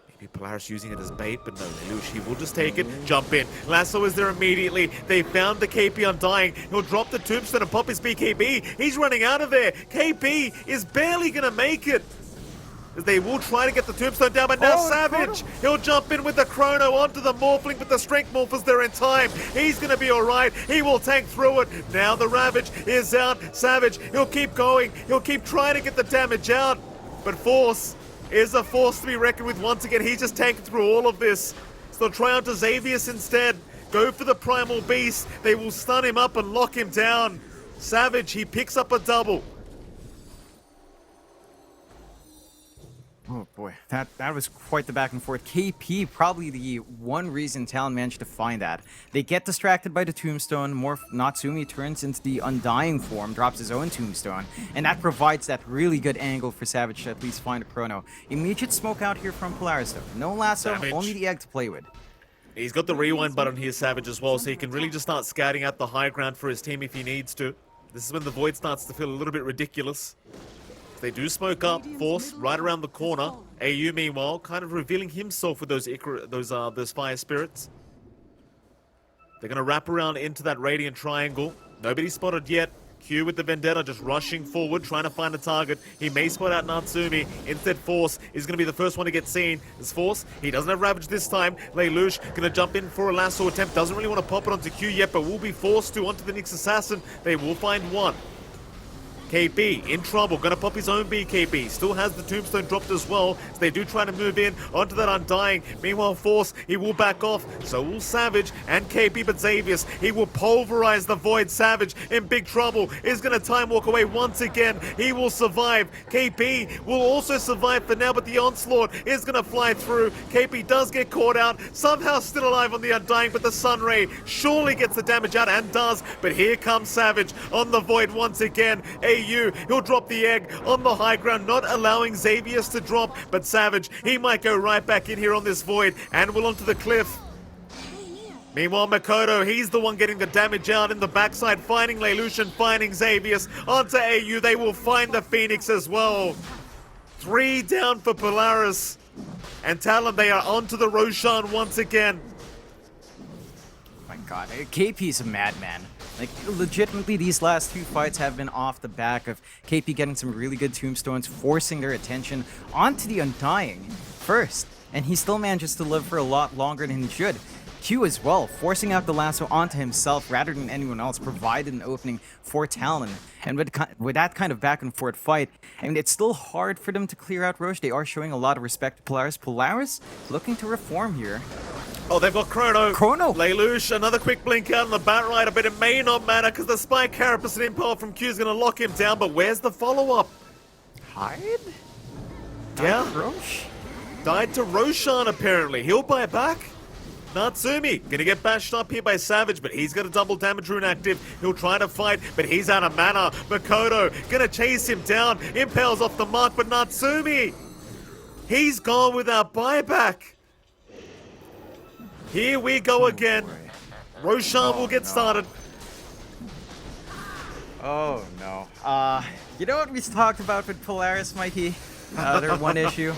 Speaker 2: Maybe Polaris using it as bait, but no, Lelouch, he will just take it, jump in. Lasso is there immediately. They found the KP Undying. He'll drop the Tombstone and pop his BKB. He's running out of there. KP is barely going to make it. They will try to get the Tombstone down, but now Savage, he'll jump in with the Chrono onto the Morphling, but the Strength Morphers there in time. He's going to be alright. He will tank through it. Now the Ravage is out. Savage, he'll keep going. He'll keep trying to get the damage out. But Force is a force to be reckoned with once again. He's just tanking through all of this. So they'll try onto Xavius instead. Go for the Primal Beast. They will stun him up and lock him down. Savage, he picks up a double.
Speaker 1: Oh boy, that was quite the back and forth. KP, probably the one reason Talon managed to find that. They get distracted by the Tombstone. Natsumi turns into the Undying form, drops his own Tombstone, and that provides that really good angle for Savage to at least find a Chrono. Immediate smoke out here from Polaris though. No Lasso,
Speaker 2: Savage.
Speaker 1: only the Egg to play with.
Speaker 2: He's got the rewind button here, Savage, as well, so he can really just start scouting out the high ground for his team if he needs to. This is when the Void starts to feel a little bit ridiculous. They do smoke up, Force right around the corner. AU meanwhile kind of revealing himself with those fire spirits. They're gonna wrap around into that Radiant Triangle. Nobody spotted yet. Q with the Vendetta just rushing forward, trying to find a target. He may spot out Natsumi. Instead, Force is going to be the first one to get seen. It's Force. He doesn't have Ravage this time. Lelouch going to jump in for a Lasso attempt. Doesn't really want to pop it onto Q yet, but will be forced to onto the Nyx Assassin. They will find one. KP in trouble, gonna pop his own BKB. Still has the Tombstone dropped as well, so they do try to move in onto that Undying. Meanwhile, Force, he will back off. So will Savage and KP, but Xavius, he will pulverize the Void. Savage in big trouble, is gonna time walk away once again. He will survive. KP will also survive for now, but the Onslaught is gonna fly through. KP does get caught out, somehow still alive on the Undying, but the Sunray surely gets the damage out and does. But here comes Savage on the Void once again. He'll drop the Egg on the high ground, not allowing Xavius to drop, but Savage, he might go right back in here on this Void and will onto the cliff. Meanwhile, Makoto, he's the one getting the damage out in the backside, finding Lelouch and finding Xavius. Onto AU, they will find the Phoenix as well. 3 down for Polaris. And Talon, they are onto the Roshan once again.
Speaker 1: My god, KP's a madman. Like, legitimately, these last 2 fights have been off the back of KP getting some really good Tombstones, forcing their attention onto the Undying first. And he still manages to live for a lot longer than he should. Q as well, forcing out the Lasso onto himself rather than anyone else, provided an opening for Talon. And with that kind of back and forth fight, I mean, it's still hard for them to clear out Roche. They are showing a lot of respect to Polaris. Polaris looking to reform here.
Speaker 2: Oh, they've got Chrono.
Speaker 1: Chrono!
Speaker 2: Lelouch, another quick blink out on the Bat Rider, but it may not matter because the Spike Carapace and Impel from Q is going to lock him down. But where's the follow-up?
Speaker 1: Died?
Speaker 2: Yeah.
Speaker 1: Roche?
Speaker 2: Died to Roshan, apparently. He'll buy back. Natsumi gonna get bashed up here by Savage, but he's got a double damage rune active. He'll try to fight, but he's out of mana. Makoto gonna chase him down. Impales off the mark, but Natsumi, he's gone without buyback. Here we go again. Roshan will get started.
Speaker 1: Oh no. You know what we talked about with Polaris, Mikey? Their one issue.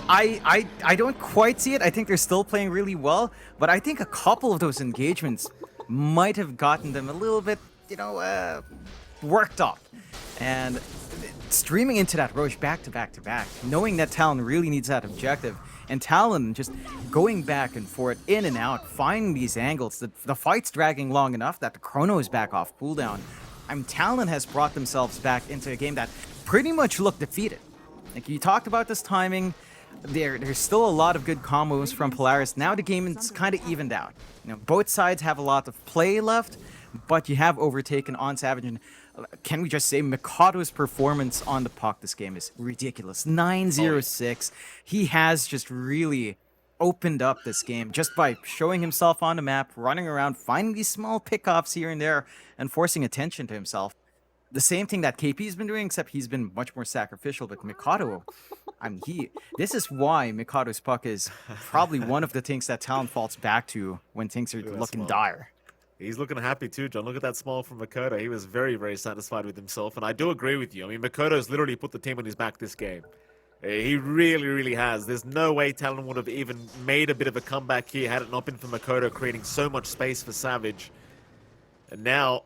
Speaker 1: I don't quite see it. I think they're still playing really well, but I think a couple of those engagements might have gotten them a little bit, worked up. And streaming into that Roche back to back to back, knowing that Talon really needs that objective, and Talon just going back and forth, in and out, finding these angles. The fight's dragging long enough that the chrono is back off cooldown. Talon has brought themselves back into a game that pretty much looked defeated. Like you talked about this timing, there's still a lot of good combos from Polaris. Now the game is kind of evened out. Both sides have a lot of play left, but you have overtaken on Savage. And can we just say Mikado's performance on the puck this game is ridiculous. 9-0-6. He has just really opened up this game just by showing himself on the map, running around, finding these small pickoffs here and there, and forcing attention to himself. The same thing that KP's been doing, except he's been much more sacrificial. But Mikado, this is why Mikado's puck is probably one of the things that Talon falls back to when things are looking dire.
Speaker 2: He's looking happy too, John. Look at that smile from Makoto. He was very, very satisfied with himself. And I do agree with you. I mean, Makoto's literally put the team on his back this game. He really, really has. There's no way Talon would have even made a bit of a comeback here had it not been for Makoto creating so much space for Savage. And now,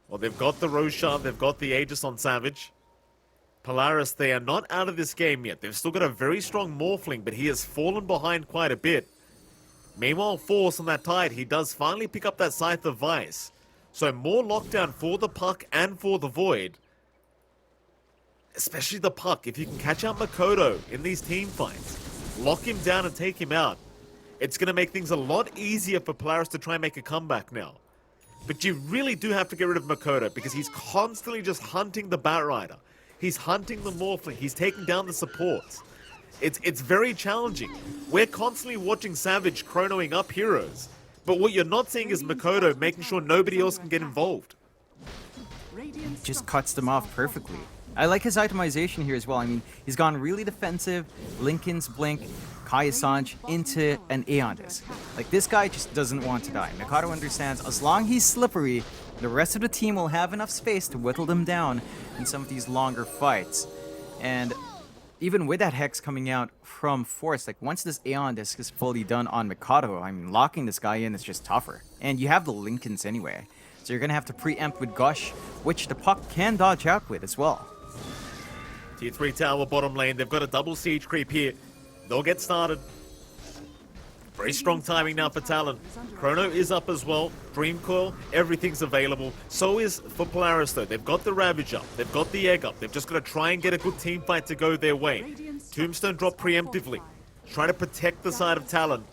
Speaker 2: well, they've got the Roshan, they've got the Aegis on Savage. Polaris, they are not out of this game yet. They've still got a very strong Morphling, but he has fallen behind quite a bit. Meanwhile, Force on that Tide, he does finally pick up that Scythe of Vice. So more lockdown for the Puck and for the Void. Especially the Puck. If you can catch out Makoto in these team fights, lock him down and take him out, it's going to make things a lot easier for Polaris to try and make a comeback now. But you really do have to get rid of Makoto because he's constantly just hunting the Batrider. He's hunting the Morphling. He's taking down the supports. It's very challenging. We're constantly watching Savage chronoing up heroes. But what you're not seeing is Makoto making sure nobody else can get involved.
Speaker 1: Just cuts them off perfectly. I like his itemization here as well. I mean, he's gone really defensive. Lincoln's Blink, Kai Assange into an Aeon Disc. Like, this guy just doesn't want to die. Mikado understands as long as he's slippery, the rest of the team will have enough space to whittle them down in some of these longer fights. And even with that Hex coming out from Force, like, once this Aeon Disc is fully done on Mikado, I mean, locking this guy in is just tougher. And you have the Lincolns anyway. So you're going to have to preempt with Gush, which the Puck can dodge out with as well.
Speaker 2: Tier 3 tower bottom lane. They've got a double siege creep here. They'll get started. Very strong timing now for Talon. Chrono is up as well. Dream Coil, everything's available. So is for Polaris though. They've got the Ravage up. They've got the Egg up. They've just got to try and get a good team fight to go their way. Tombstone drop preemptively. Try to protect the side of Talon.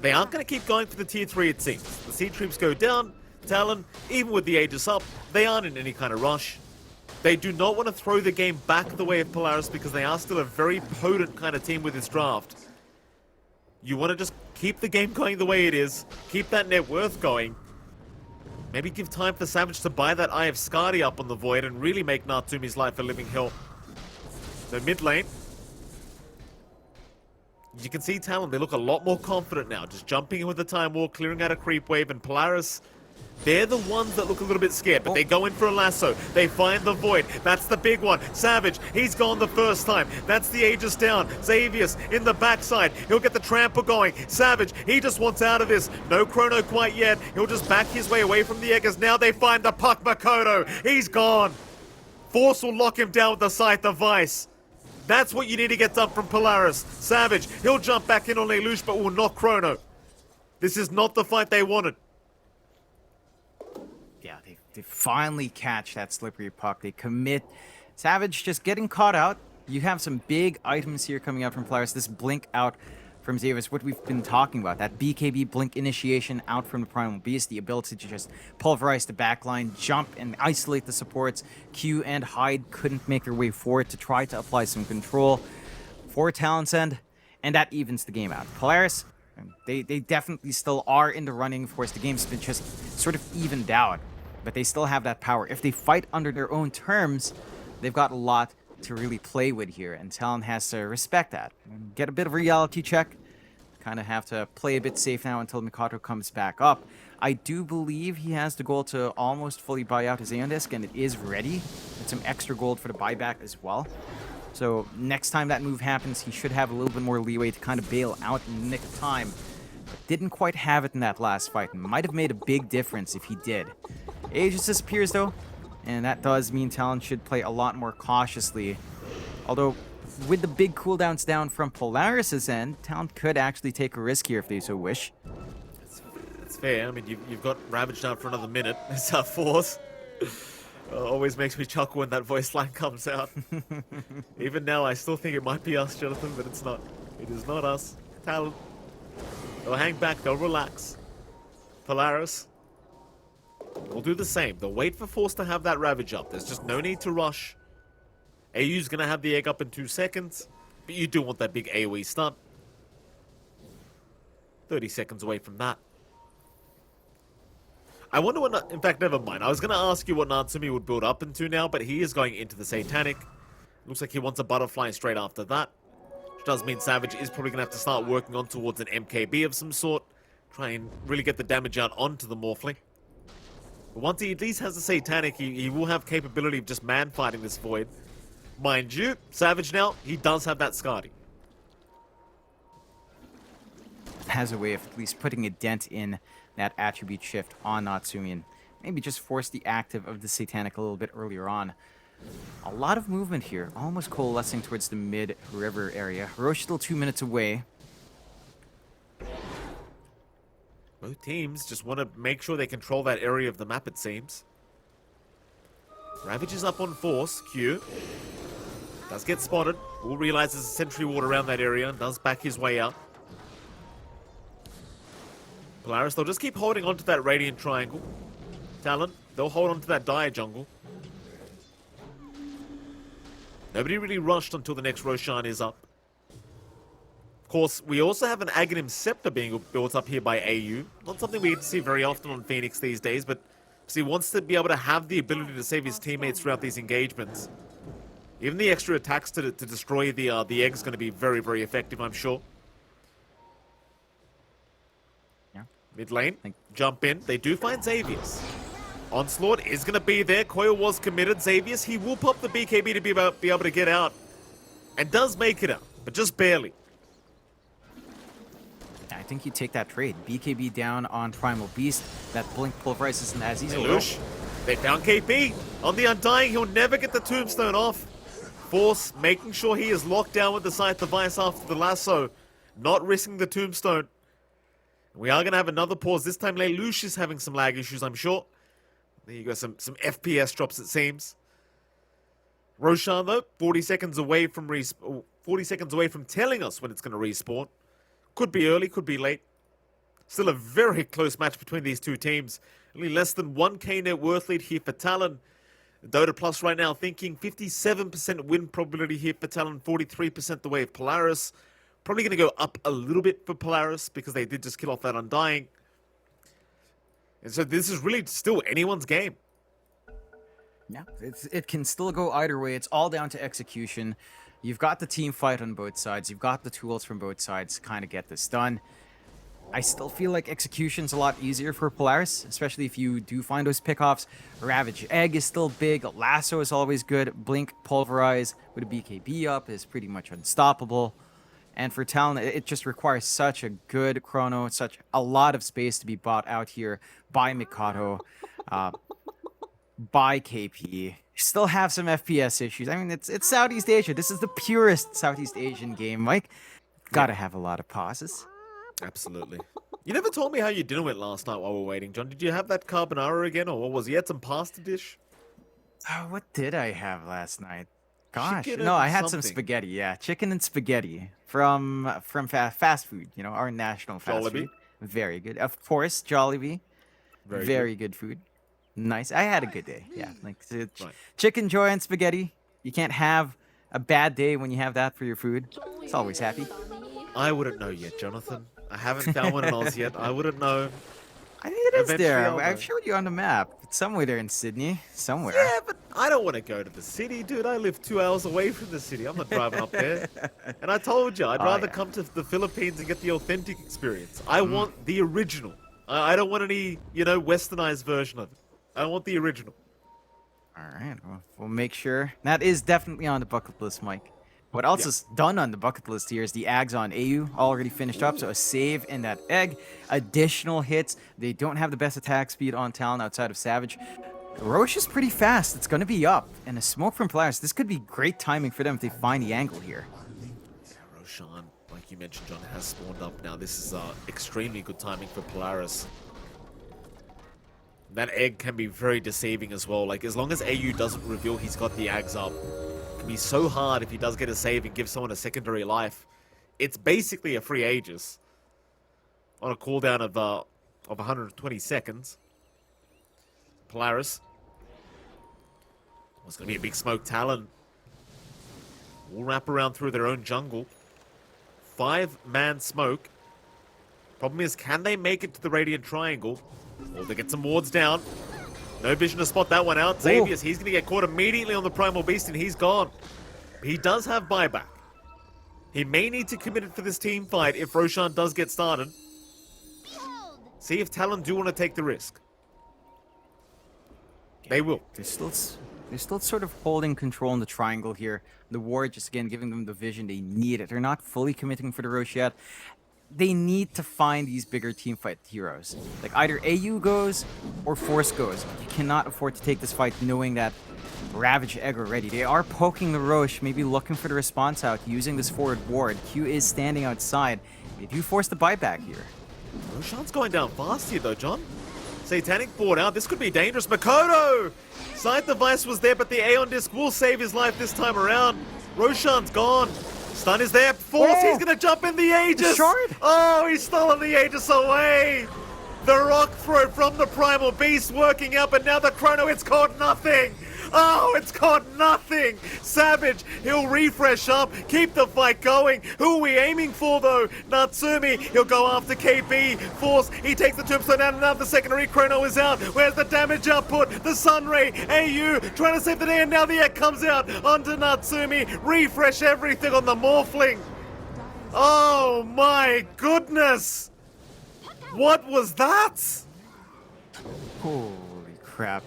Speaker 2: They aren't going to keep going for the tier 3 it seems. The siege troops go down. Talon, even with the Aegis up, they aren't in any kind of rush. They do not want to throw the game back the way of Polaris because they are still a very potent kind of team with this draft. You want to just keep the game going the way it is, keep that net worth going. Maybe give time for Savage to buy that Eye of Skadi up on the Void and really make Natsumi's life a living hell. So mid lane, you can see Talon, they look a lot more confident now, just jumping in with the Time War, clearing out a creep wave, and Polaris, they're the ones that look a little bit scared, but they go in for a lasso. They find the Void. That's the big one. Savage, he's gone the first time. That's the Aegis down. Xavius in the backside. He'll get the trample going. Savage, he just wants out of this. No chrono quite yet. He'll just back his way away from the Aegis. Now they find the Puck Makoto. He's gone. Force will lock him down with the Scythe of Vice. That's what you need to get done from Polaris. Savage, he'll jump back in on Lelouch, but will knock Chrono. This is not the fight they wanted.
Speaker 1: Yeah, they finally catch that slippery puck. They commit. Savage just getting caught out. You have some big items here coming out from Polaris. This blink out from Xavius, what we've been talking about, that BKB blink initiation out from the Primal Beast, the ability to just pulverize the backline, jump and isolate the supports. Q and Hyde couldn't make their way forward to try to apply some control for Talon's end, and that evens the game out. Polaris, they definitely still are in the running. Of course, the game's been just sort of evened out, but they still have that power. If they fight under their own terms, they've got a lot to really play with here, and Talon has to respect that. Get a bit of a reality check. Kind of have to play a bit safe now until Mikato comes back up. I do believe he has the goal to almost fully buy out his Aeon Disc, and it is ready. With some extra gold for the buyback as well. So next time that move happens, he should have a little bit more leeway to kind of bail out in the nick of time. But didn't quite have it in that last fight, and might have made a big difference if he did. Aegis disappears though, and that does mean Talon should play a lot more cautiously. Although, with the big cooldowns down from Polaris' end, Talon could actually take a risk here if they so wish.
Speaker 2: It's fair. I mean, you've got Ravage down for another minute. It's our fourth. Always makes me chuckle when that voice line comes out. Even now, I still think it might be us, Jonathan, but it's not. It is not us. Talon. They'll hang back. They'll relax. Polaris will do the same. They'll wait for Force to have that Ravage up. There's just no need to rush. AU's going to have the egg up in 2 seconds, but you do want that big AoE stun. 30 seconds away from that. I wonder what... In fact, never mind. I was going to ask you what Natsumi would build up into now, but he is going into the Satanic. Looks like he wants a Butterfly straight after that. Which does mean Savage is probably going to have to start working on towards an MKB of some sort. Try and really get the damage out onto the Morphling. But once he at least has the Satanic, he will have capability of just man-fighting this Void. Mind you, Savage now, he does have that Skadi.
Speaker 1: Has a way of at least putting a dent in that attribute shift on Natsumi and maybe just force the active of the Satanic a little bit earlier on. A lot of movement here, almost coalescing towards the mid-river area. Roche still 2 minutes away.
Speaker 2: Both teams just want to make sure they control that area of the map, it seems. Ravage is up on Force. Q does get spotted. Will realize there's a sentry ward around that area and does back his way out. Polaris, they'll just keep holding on to that Radiant Triangle. Talon, they'll hold on to that Dire Jungle. Nobody really rushed until the next Roshan is up. Of course, we also have an Aghanim Scepter being built up here by AU. Not something we get to see very often on Phoenix these days, but he wants to be able to have the ability to save his teammates throughout these engagements. Even the extra attacks to destroy the egg is going to be very, very effective, I'm sure.
Speaker 1: Yeah.
Speaker 2: Mid lane, jump in. They do find Xavius. Onslaught is going to be there. Coil was committed. Xavius, he will pop the BKB to be able to get out. And does make it out, but just barely.
Speaker 1: I think you take that trade. BKB down on Primal Beast. That blink pulverizes him as easily.
Speaker 2: Lelouch, they found KP. On the Undying, he'll never get the Tombstone off. Force making sure he is locked down with the Scythe device after the lasso. Not risking the Tombstone. We are going to have another pause. This time Lelouch is having some lag issues, I'm sure. There you go, some FPS drops it seems. Roshan though, 40 seconds away from telling us when it's going to respawn. Could be early, could be late. Still a very close match between these two teams. Only less than 1k net worth lead here for Talon. Dota Plus right now thinking 57% win probability here for Talon, 43% the way of Polaris. Probably going to go up a little bit for Polaris because they did just kill off that Undying. And so this is really still anyone's game.
Speaker 1: Yeah, it can still go either way. It's all down to execution. You've got the team fight on both sides. You've got the tools from both sides to kind of get this done. I still feel like execution's a lot easier for Polaris, especially if you do find those pickoffs. Ravage Egg is still big. Lasso is always good. Blink, Pulverize with a BKB up is pretty much unstoppable. And for Talon, it just requires such a good chrono, such a lot of space to be bought out here by Mikato, by KP. Still have some FPS issues. I mean, it's Southeast Asia. This is the purest Southeast Asian game, Mike. Gotta have a lot of pauses.
Speaker 2: Absolutely. You never told me how your dinner went last night while we were waiting, John. Did you have that carbonara again, or what was it? You had some pasta dish?
Speaker 1: Oh, what did I have last night? Gosh,
Speaker 2: chicken
Speaker 1: no,
Speaker 2: and
Speaker 1: I had some
Speaker 2: something.
Speaker 1: spaghetti. Yeah, chicken and spaghetti from fast food. You know, our national fast
Speaker 2: Jollibee?
Speaker 1: food. Very good. Of course, Jollibee.
Speaker 2: Very
Speaker 1: Very
Speaker 2: good.
Speaker 1: good food. Nice. I had a good day. Yeah, like
Speaker 2: Right.
Speaker 1: chicken joy and spaghetti. You can't have a bad day when you have that for your food. It's always happy.
Speaker 2: I wouldn't know yet, Jonathan. I haven't found one in Oz yet. I wouldn't know.
Speaker 1: I think it is
Speaker 2: Eventually
Speaker 1: there.
Speaker 2: I'll know.
Speaker 1: I've showed you on the map. It's somewhere there in Sydney. Somewhere.
Speaker 2: Yeah, but I don't want to go to the city, dude. I live 2 hours away from the city. I'm not driving up there. And I told you, I'd
Speaker 1: Oh,
Speaker 2: rather
Speaker 1: yeah.
Speaker 2: come to the Philippines and get the authentic experience. I want the original. I don't want any, westernized version of it. I want the original.
Speaker 1: All right. Well, we'll make sure. That is definitely on the bucket list, Mike. What else
Speaker 2: Yeah.
Speaker 1: is done on the bucket list here is the Ags on AU already finished up. So a save in that egg. Additional hits. They don't have the best attack speed on Talon outside of Savage. Roche is pretty fast. It's going to be up. And a smoke from Polaris. This could be great timing for them if they find the angle here.
Speaker 2: Roshan, like you mentioned, John, has spawned up now. This is extremely good timing for Polaris. That egg can be very deceiving as well. Like, as long as AU doesn't reveal he's got the Ags up, it can be so hard if he does get a save and give someone a secondary life. It's basically a free Aegis on a cooldown of 120 seconds. Polaris. It's going to be a big smoke. Talon will wrap around through their own jungle. 5-man smoke. Problem is, can they make it to the Radiant Triangle? Or they get some wards down. No vision to spot that one out. Xavius, he's going to get caught immediately on the Primal Beast and he's gone. He does have buyback. He may need to commit it for this team fight if Roshan does get started. See if Talon do want to take the risk. They will.
Speaker 1: They're still sort of holding control in the triangle here. The ward just again giving them the vision they need it. They're not fully committing for the Roche yet. They need to find these bigger teamfight heroes. Like either AU goes or Force goes. You cannot afford to take this fight knowing that Ravage Egg already. They are poking the Roche, maybe looking for the response out, using this forward ward. Q is standing outside. They do force the buyback here.
Speaker 2: Roshan's going down fast here though, John. Satanic board out. This could be dangerous. Makoto! Sight device was there, but the Aeon Disc will save his life this time around. Roshan's gone. Stun is there. Force, he's going to jump in the Aegis.
Speaker 1: Shard.
Speaker 2: Oh, he's stolen the Aegis away. The rock throw from the Primal Beast working out, but now the Chrono, it's caught nothing. Oh, it's caught nothing. Savage, he'll refresh up, keep the fight going. Who are we aiming for, though? Natsumi, he'll go after KB. Force, he takes the tombstone out, and now the secondary Chrono is out. Where's the damage output? The Sunray, AU, trying to save the day, and now the egg comes out onto Natsumi. Refresh everything on the Morphling. Oh, my goodness. What was that?
Speaker 1: Holy crap.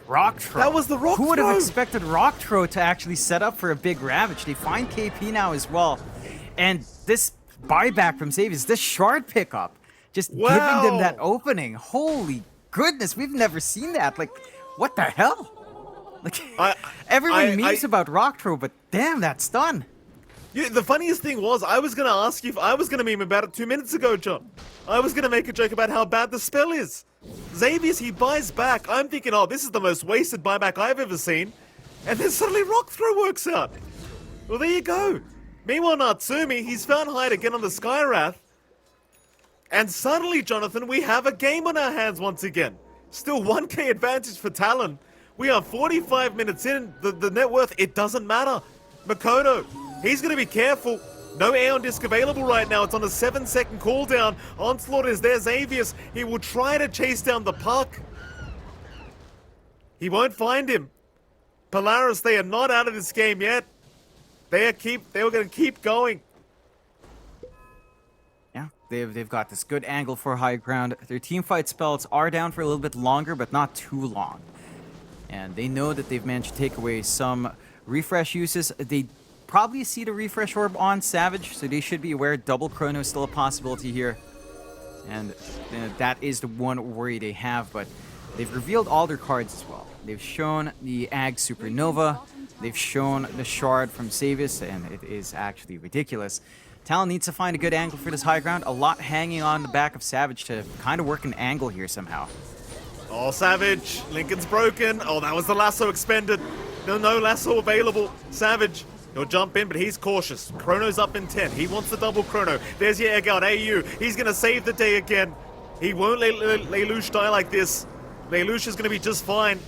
Speaker 1: Rock Throw.
Speaker 2: That was the Rock
Speaker 1: Who would have
Speaker 2: Throw.
Speaker 1: expected Rock Throw to actually set up for a big Ravage? They find KP now as well. And this buyback from Xavius, this shard pickup, just giving them that
Speaker 2: Wow.
Speaker 1: opening. Holy goodness, we've never seen that. Like, what the hell? Like, everyone memes about Rock Throw, but damn, that's done.
Speaker 2: Yeah, the funniest thing was, I was going to ask you if I was going to meme about it 2 minutes ago, John. I was going to make a joke about how bad the spell is. Xavius, he buys back. I'm thinking, oh, this is the most wasted buyback I've ever seen. And then suddenly Rock Throw works out. Well, there you go. Meanwhile, Natsumi, he's found hide again on the Skywrath. And suddenly, Jonathan, we have a game on our hands once again. Still 1k advantage for Talon. We are 45 minutes in. The net worth, it doesn't matter. Makoto, he's going to be careful. No Aeon Disc available right now. It's on a 7-second cooldown. Onslaught is there. Xavius, he will try to chase down the puck. He won't find him. Polaris, they are not out of this game yet. They were going to keep going.
Speaker 1: Yeah, they've got this good angle for high ground. Their teamfight spells are down for a little bit longer, but not too long. And they know that they've managed to take away some refresh uses. They probably see the refresh orb on Savage, so they should be aware double chrono is still a possibility here. And that is the one worry they have, but they've revealed all their cards as well. They've shown the Ag Supernova, they've shown the Shard from Savis, and it is actually ridiculous. Talon needs to find a good angle for this high ground, a lot hanging on the back of Savage to kind of work an angle here somehow.
Speaker 2: Oh, Savage. Lincoln's broken. Oh, that was the lasso expended. No lasso available. Savage, he'll jump in, but he's cautious. Chrono's up in 10. He wants the double chrono. There's your egg out. AU, he's going to save the day again. He won't let Lelouch die like this. Lelouch is going to be just fine.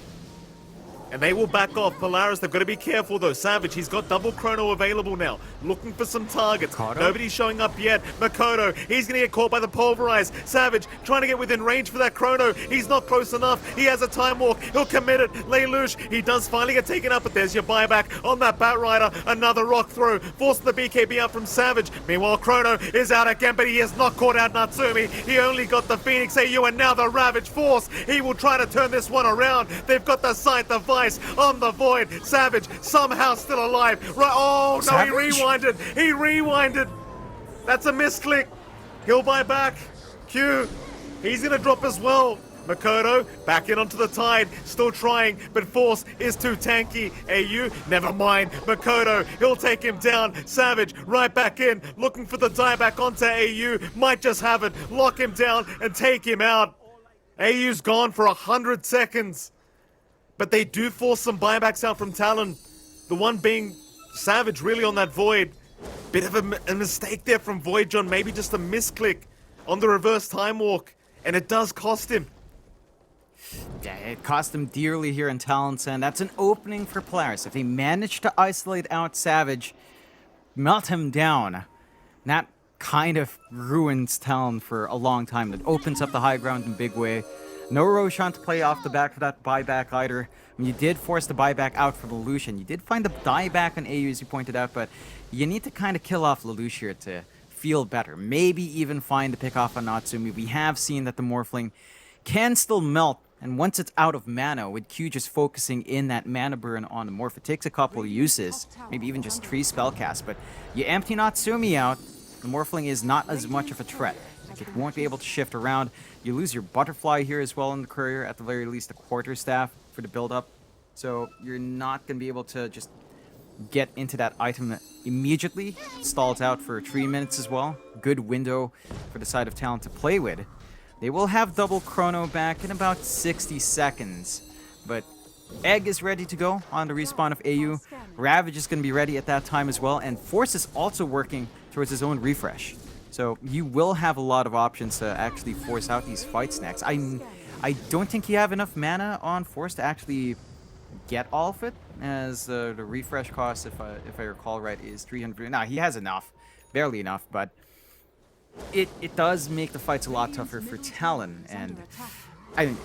Speaker 2: And they will back off. Polaris, they've got to be careful though. Savage, he's got double chrono available now. Looking for some targets.
Speaker 1: Kato?
Speaker 2: Nobody's showing up yet. Makoto, he's going to get caught by the pulverize. Savage, trying to get within range for that chrono. He's not close enough. He has a time walk. He'll commit it. Lelouch, he does finally get taken up, but there's your buyback on that Bat Rider. Another rock throw. Forcing the BKB out from Savage. Meanwhile, Chrono is out again, but he has not caught out Natsumi. He only got the Phoenix AU and now the Ravage Force. He will try to turn this one around. They've got the sight, the vice on the void. Savage somehow still alive. Right? Oh no,
Speaker 1: Savage?
Speaker 2: he rewinded. He rewinded. That's a misclick. He'll buy back. Q. He's gonna drop as well. Makoto back in onto the tide, still trying, but Force is too tanky. AU, never mind. Makoto, he'll take him down. Savage right back in, looking for the dieback onto AU. Might just have it, lock him down and take him out. AU's gone for 100 seconds. But they do force some buybacks out from Talon. The one being Savage really on that Void. Bit of a mistake there from Void John. Maybe just a misclick on the reverse time walk. And it does cost him.
Speaker 1: Yeah, it cost them dearly here in Talon's End. That's an opening for Polaris. If they manage to isolate out Savage, melt him down, that kind of ruins Talon for a long time. That opens up the high ground in a big way. No Roshan to play off the back for that buyback either. I mean, you did force the buyback out for Lelouch. You did find the dieback on AU, as you pointed out, but you need to kind of kill off Lelouch here to feel better. Maybe even find the pick off on Natsumi. We have seen that the Morphling can still melt, and once it's out of mana, with Q just focusing in that mana burn on the Morph, it takes a couple of uses, maybe even just 3 spellcasts, but you empty Natsumi out, the Morphling is not as much of a threat. Like, it won't be able to shift around. You lose your Butterfly here as well in the Courier, at the very least a Quarterstaff for the build-up. So you're not going to be able to just get into that item immediately. Stalls out for 3 minutes as well. Good window for the side of Talon to play with. They will have double chrono back in about 60 seconds. But Egg is ready to go on the respawn of AU. Ravage is going to be ready at that time as well. And Force is also working towards his own refresh. So you will have a lot of options to actually force out these fights next. I don't think you have enough mana on Force to actually get all of it, as the refresh cost, if I recall right, is 300. Nah, he has enough. Barely enough, but it does make the fights a lot tougher for Talon. And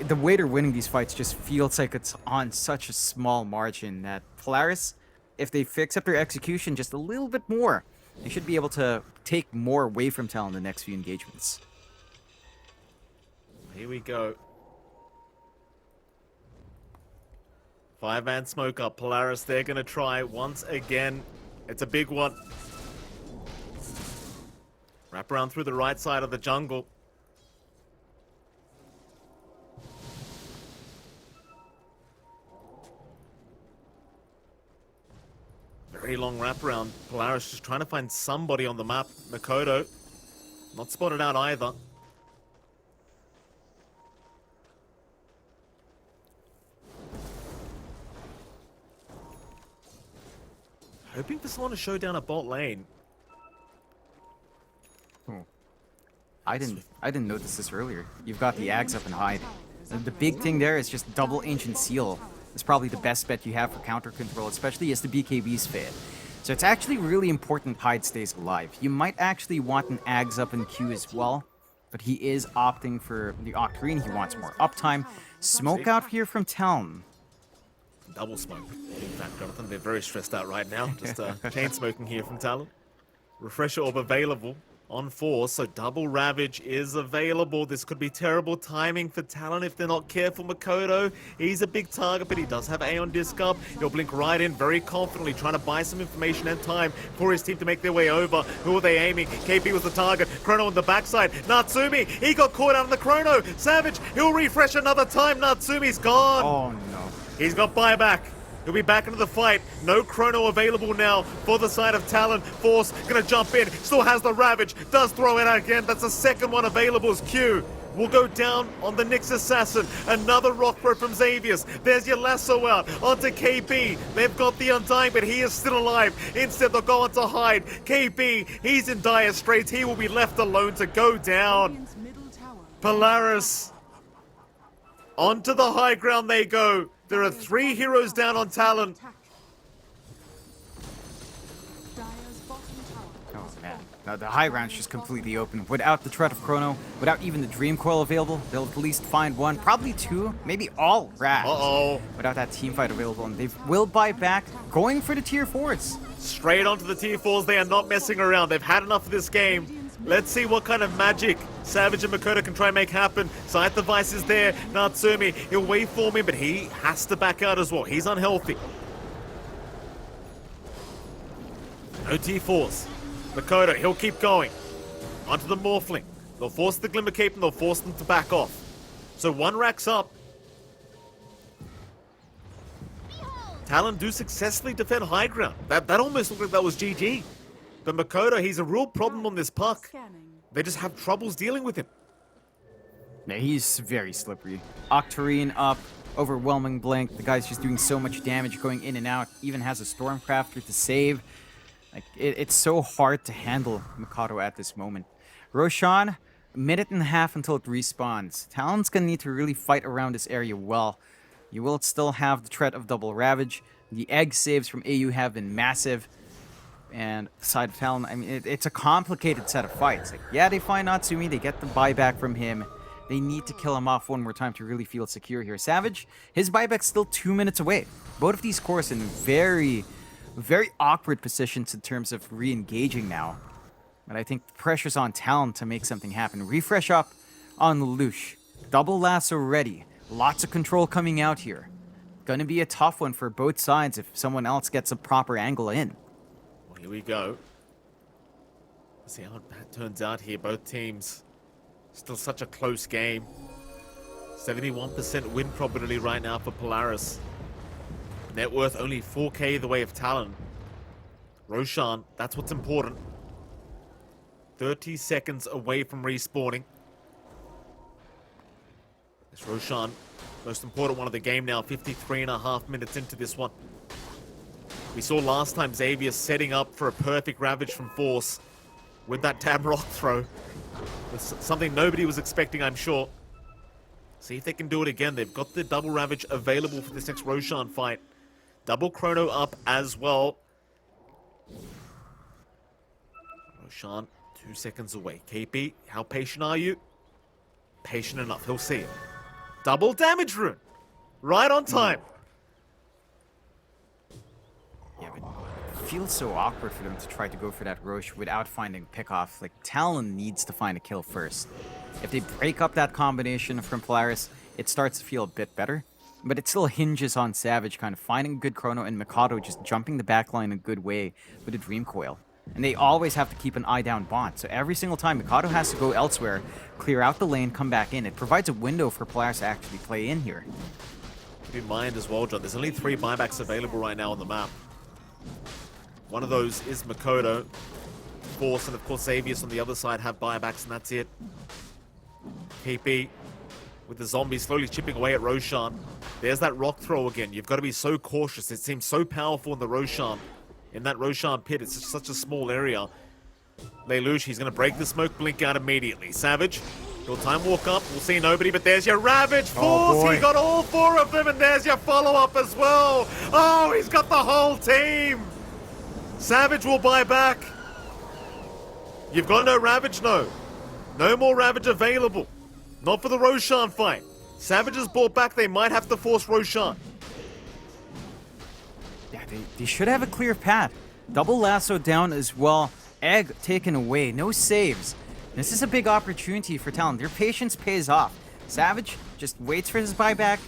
Speaker 1: the way they're winning these fights just feels like it's on such a small margin that Polaris, if they fix up their execution just a little bit more, they should be able to take more away from Talon in the next few engagements.
Speaker 2: Here we go. 5-man smoke up. Polaris, they're going to try once again. It's a big one. Wrap around through the right side of the jungle. Very long wraparound. Polaris just trying to find somebody on the map. Makoto, not spotted out either. Hoping for someone to show down a bot lane.
Speaker 1: Oh. I didn't notice this earlier. You've got the Ags up and hide. The big thing there is just double Ancient Seal. It's probably the best bet you have for counter control, especially as the BKBs fade. So it's actually really important Hyde stays alive. You might actually want an Ags up in Q as well, but he is opting for the Octarine. He wants more uptime. Smoke out here from Talon.
Speaker 2: Double smoke. In fact, Jonathan, they're very stressed out right now. Just chain smoking here from Talon. Refresher orb available on Force, so double Ravage is available. This could be terrible timing for Talon if they're not careful. Makoto, he's a big target, but he does have A on disc up. He'll blink right in very confidently, trying to buy some information and time for his team to make their way over. Who are they aiming? KP was the target. Chrono on the backside. Natsumi, he got caught out on the Chrono. Savage, he'll refresh another time. Natsumi's gone.
Speaker 1: Oh no.
Speaker 2: He's got buyback. He'll be back into the fight. No chrono available now for the side of Talon. Force gonna jump in. Still has the Ravage. Does throw it out again. That's the second one available as Q. will go down on the Nyx Assassin. Another rock throw from Xavius. There's your lasso out onto KB. They've got the Undying, but he is still alive. Instead, they'll go on to hide. KB, he's in dire straits. He will be left alone to go down.
Speaker 3: Radiant's middle tower.
Speaker 2: Polaris. Onto the high ground they go. There are 3 heroes down on Talon.
Speaker 3: Attack. Dire's bottom tower.
Speaker 1: Oh man, now the high ground's just completely open. Without the threat of Chrono, without even the Dream Coil available, they'll at least find 1, probably 2, maybe all Rags.
Speaker 2: Uh-oh.
Speaker 1: Without that team fight available, and they will buy back, going for the tier 4s.
Speaker 2: Straight onto the tier 4s. They are not messing around. They've had enough of this game. Let's see what kind of magic Savage and Makoto can try and make happen. Scythe device is there. Natsumi, he'll waveform him, but he has to back out as well. He's unhealthy. No T4s. Makoto, he'll keep going. Onto the Morphling. They'll force the Glimmer Cape and they'll force them to back off. So 1 racks up. Talon do successfully defend high ground. That almost looked like that was GG. But Makoto, he's a real problem on this puck.
Speaker 3: Scanning.
Speaker 2: They just have troubles dealing with him.
Speaker 1: Yeah, he's very slippery. Octarine up, overwhelming blink. The guy's just doing so much damage going in and out. Even has a Stormcrafter to save. Like it's so hard to handle Makoto at this moment. Roshan, 1.5 minutes until it respawns. Talon's gonna need to really fight around this area well. You will still have the threat of double Ravage. The egg saves from AU have been massive. And the side of Talon, I mean, it's a complicated set of fights. Like, yeah, they find Natsumi, they get the buyback from him. They need to kill him off 1 more time to really feel secure here. Savage, his buyback's still 2 minutes away. Both of these cores in very, very awkward positions in terms of re-engaging now. But I think the pressure's on Talon to make something happen. Refresh up on Lelouch. Double lasso ready. Lots of control coming out here. Gonna be a tough one for both sides if someone else gets a proper angle in.
Speaker 2: Here we go. Let's see how it turns out here. Both teams still such a close game. 71% win probability right now for Polaris. Net worth only 4k the way of Talon. Roshan, that's what's important. 30 seconds away from respawning. It's Roshan, most important one of the game now. 53.5 minutes into this one. We saw last time Xavier setting up for a perfect Ravage from Force with that Tab Rock throw. It's something nobody was expecting, I'm sure. See if they can do it again. They've got the double Ravage available for this next Roshan fight. Double Chrono up as well. Roshan, 2 seconds away. KP, how patient are you? Patient enough, he'll see it. Double damage rune. Right on time.
Speaker 1: Yeah, but it feels so awkward for them to try to go for that Roche without finding pickoff. Like, Talon needs to find a kill first. If they break up that combination from Polaris, it starts to feel a bit better. But it still hinges on Savage kind of finding a good Chrono and Makoto just jumping the backline in a good way with a Dream Coil. And they always have to keep an eye down bot. So every single time Makoto has to go elsewhere, clear out the lane, come back in. It provides a window for Polaris to actually play in here.
Speaker 2: Keep in mind as well, John, there's only 3 buybacks available right now on the map. One of those is Makoto. Force and of course Xavius on the other side have buybacks and that's it. KP with the zombies slowly chipping away at Roshan. There's that rock throw again. You've got to be so cautious. It seems so powerful in the Roshan. In that Roshan pit, it's such a small area. Lelouch, he's going to break the smoke blink out immediately. Savage, he'll time walk up. We'll see nobody, but there's your Ravage Force. He got all 4 of them, and there's your follow-up as well. Oh, he's got the whole team. Savage will buy back. You've got no Ravage, no. No more Ravage available. Not for the Roshan fight. Savage is brought back. They might have to force Roshan.
Speaker 1: Yeah, they should have a clear path. Double lasso down as well. Egg taken away. No saves. This is a big opportunity for Talon. Their patience pays off. Savage just waits for his buyback.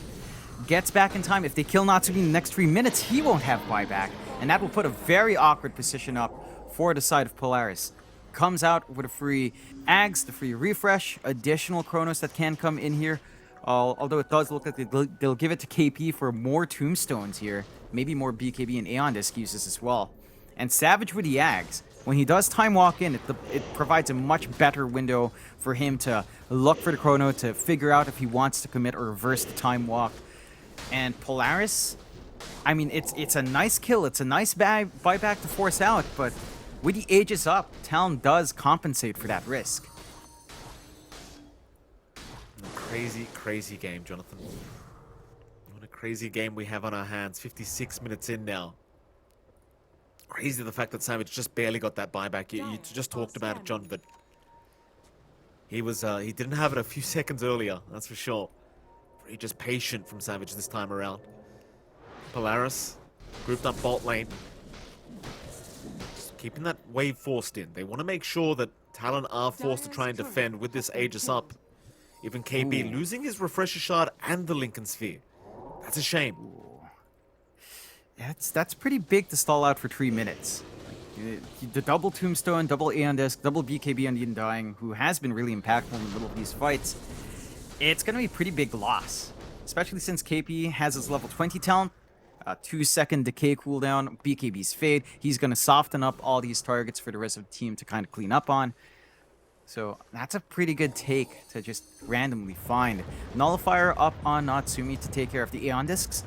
Speaker 1: Gets back in time. If they kill Natsumi in the next 3 minutes, he won't have buyback. And that will put a very awkward position up for the side of Polaris. Comes out with a free Ags, the free refresh, additional Chronos that can come in here. Although it does look like they'll give it to KP for more tombstones here. Maybe more BKB and Aeon Disc uses as well. And Savage with the Ags. when he does time walk in, it provides a much better window for him to look for the chrono, to figure out if he wants to commit or reverse the time walk. And Polaris, I mean, it's a nice kill. It's a nice buyback to force out, but with the ages up, Talon does compensate for that risk.
Speaker 2: Crazy, crazy game, Jonathan. What a crazy game we have on our hands. 56 minutes in now. Crazy the fact that Savage just barely got that buyback. You just talked about it, John, but he didn't have it a few seconds earlier, that's for sure. Very just patient from Savage this time around. Polaris grouped up bot lane. Just keeping that wave forced in. They want to make sure that Talon are forced to try and defend with this Aegis up. Even KB losing his Refresher Shard and the Lincoln Sphere. That's a shame.
Speaker 1: That's pretty big to stall out for 3 minutes. The double Tombstone, double Aeon Disc, double BKB on the Undying, who has been really impactful in the middle of these fights. It's going to be a pretty big loss, especially since KP has his level 20 talent, 2-second decay cooldown, BKB's Fade. He's going to soften up all these targets for the rest of the team to kind of clean up on. So that's a pretty good take to just randomly find. Nullifier up on Natsumi to take care of the Aeon Discs.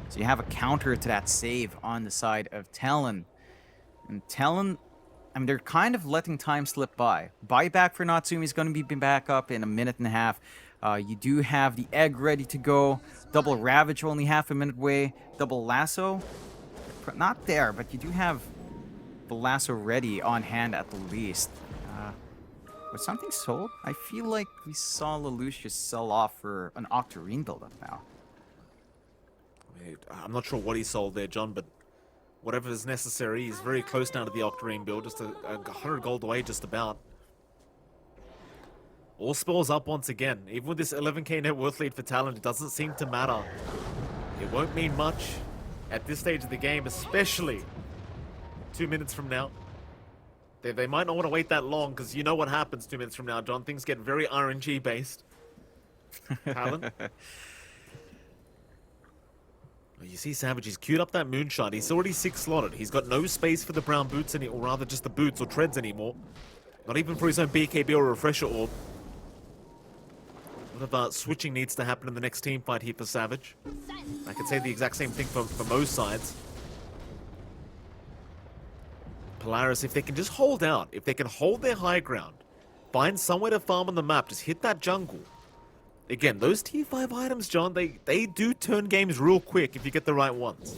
Speaker 1: So you have a counter to that save on the side of Talon. And Talon, I mean, they're kind of letting time slip by. Buyback for Natsumi is going to be back up in a minute and a half. You do have the egg ready to go. Double Ravage only half a minute away. Double Lasso, not there, but you do have the Lasso ready on hand at the least. Was something sold? I feel like we saw Lelouch just sell off for an Octarine buildup now.
Speaker 2: I'm not sure what he sold there, John, but whatever is necessary, he's very close now to the Octarine build, just 100 gold away just about. All spells up once again. Even with this 11k net worth lead for Talon, it doesn't seem to matter. It won't mean much at this stage of the game, especially 2 minutes from now. They might not want to wait that long, because you know what happens 2 minutes from now, John. Things get very RNG based. Talon. You see Savage, he's queued up that moonshot. He's already 6 slotted. He's got no space for the brown boots, or rather just the boots or treads anymore. Not even for his own BKB or refresher orb. A lot of switching needs to happen in the next team fight here for Savage. I could say the exact same thing for most sides. Polaris, if they can just hold out, if they can hold their high ground, find somewhere to farm on the map, just hit that jungle. Again, those tier 5 items, John, they do turn games real quick if you get the right ones.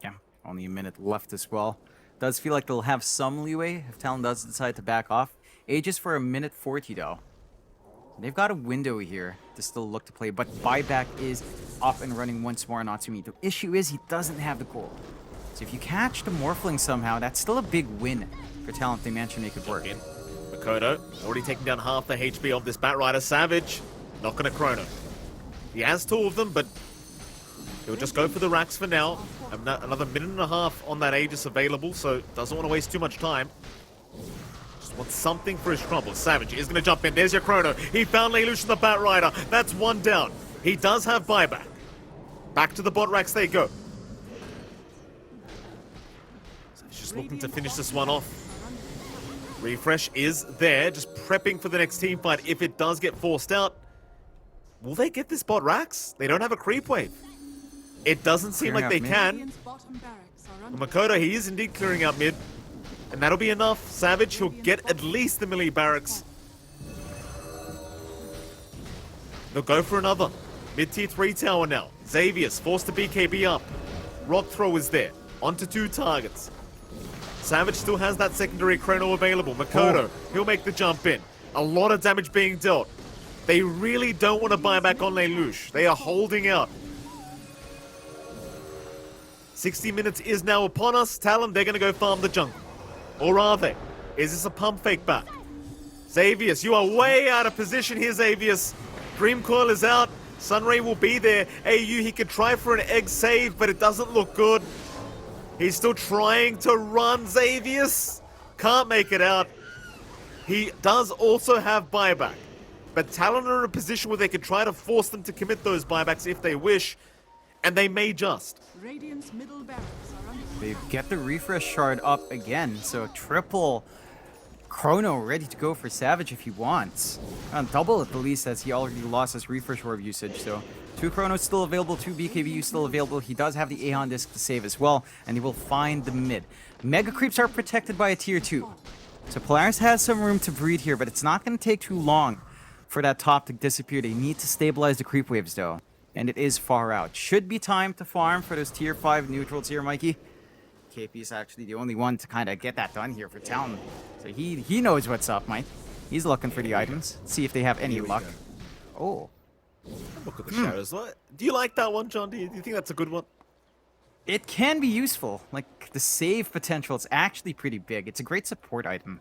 Speaker 1: Yeah, only a minute left as well. Does feel like they'll have some leeway if Talon does decide to back off. Aegis for a minute 40 though. They've got a window here to still look to play, but buyback is up and running once more on Natsumi. The issue is he doesn't have the gold. So if you catch the Morphling somehow, that's still a big win for Talon if they manage to make it work.
Speaker 2: Makoto already taking down half the HP of this Batrider. Savage, not going to chrono. He has 2 of them, but he'll just go for the racks for now. Another minute and a half on that Aegis available, so doesn't want to waste too much time. Just wants something for his trouble. Savage is going to jump in. There's your chrono. He found Lelouch in the Batrider. That's 1 down. He does have buyback. Back to the bot racks they go. Just looking to finish this one off. Refresh is there, just prepping for the next team fight. If it does get forced out, will they get this bot racks? They don't have a creep wave. It doesn't seem like they can. Makoto, he is indeed clearing out mid. And that'll be enough. Savage, he'll get at least the melee barracks. They'll go for another. Mid-tier 3 tower now. Xavier's forced to BKB up. Rock throw is there. Onto 2 targets. Savage still has that secondary chrono available. Makoto, he'll make the jump in. A lot of damage being dealt. They really don't want to buy back on Lelouch. They are holding out. 60 minutes is now upon us. Talon, they're going to go farm the jungle. Or are they? Is this a pump fake back? Xavius, you are way out of position here, Xavius. Dream Coil is out. Sunray will be there. AU, he could try for an egg save, but it doesn't look good. He's still trying to run, Xavius. Can't make it out. He does also have buyback. But Talon are in a position where they can try to force them to commit those buybacks if they wish. And they may just.
Speaker 3: Radiant's middle barracks are under
Speaker 1: They get the refresh shard up again, so triple chrono ready to go for Savage if he wants. Double at the least, as he already lost his refresh orb usage. So 2 chronos still available, 2 BKBU still available. He does have the Aeon disc to save as well, and he will find the mid. Mega creeps are protected by a tier 2. So Polaris has some room to breed here, but it's not going to take too long for that top to disappear. They need to stabilize the creep waves though, and it is far out. Should be time to farm for those tier 5 neutrals here, Mikey. KP is actually the only one to kind of get that done here for Talon. So he knows what's up, Mike. He's looking for the items. See if they have any luck. Oh.
Speaker 2: Look at the shadows. Do you like that one, John? Do you think that's a good one?
Speaker 1: It can be useful. Like, the save potential is actually pretty big. It's a great support item.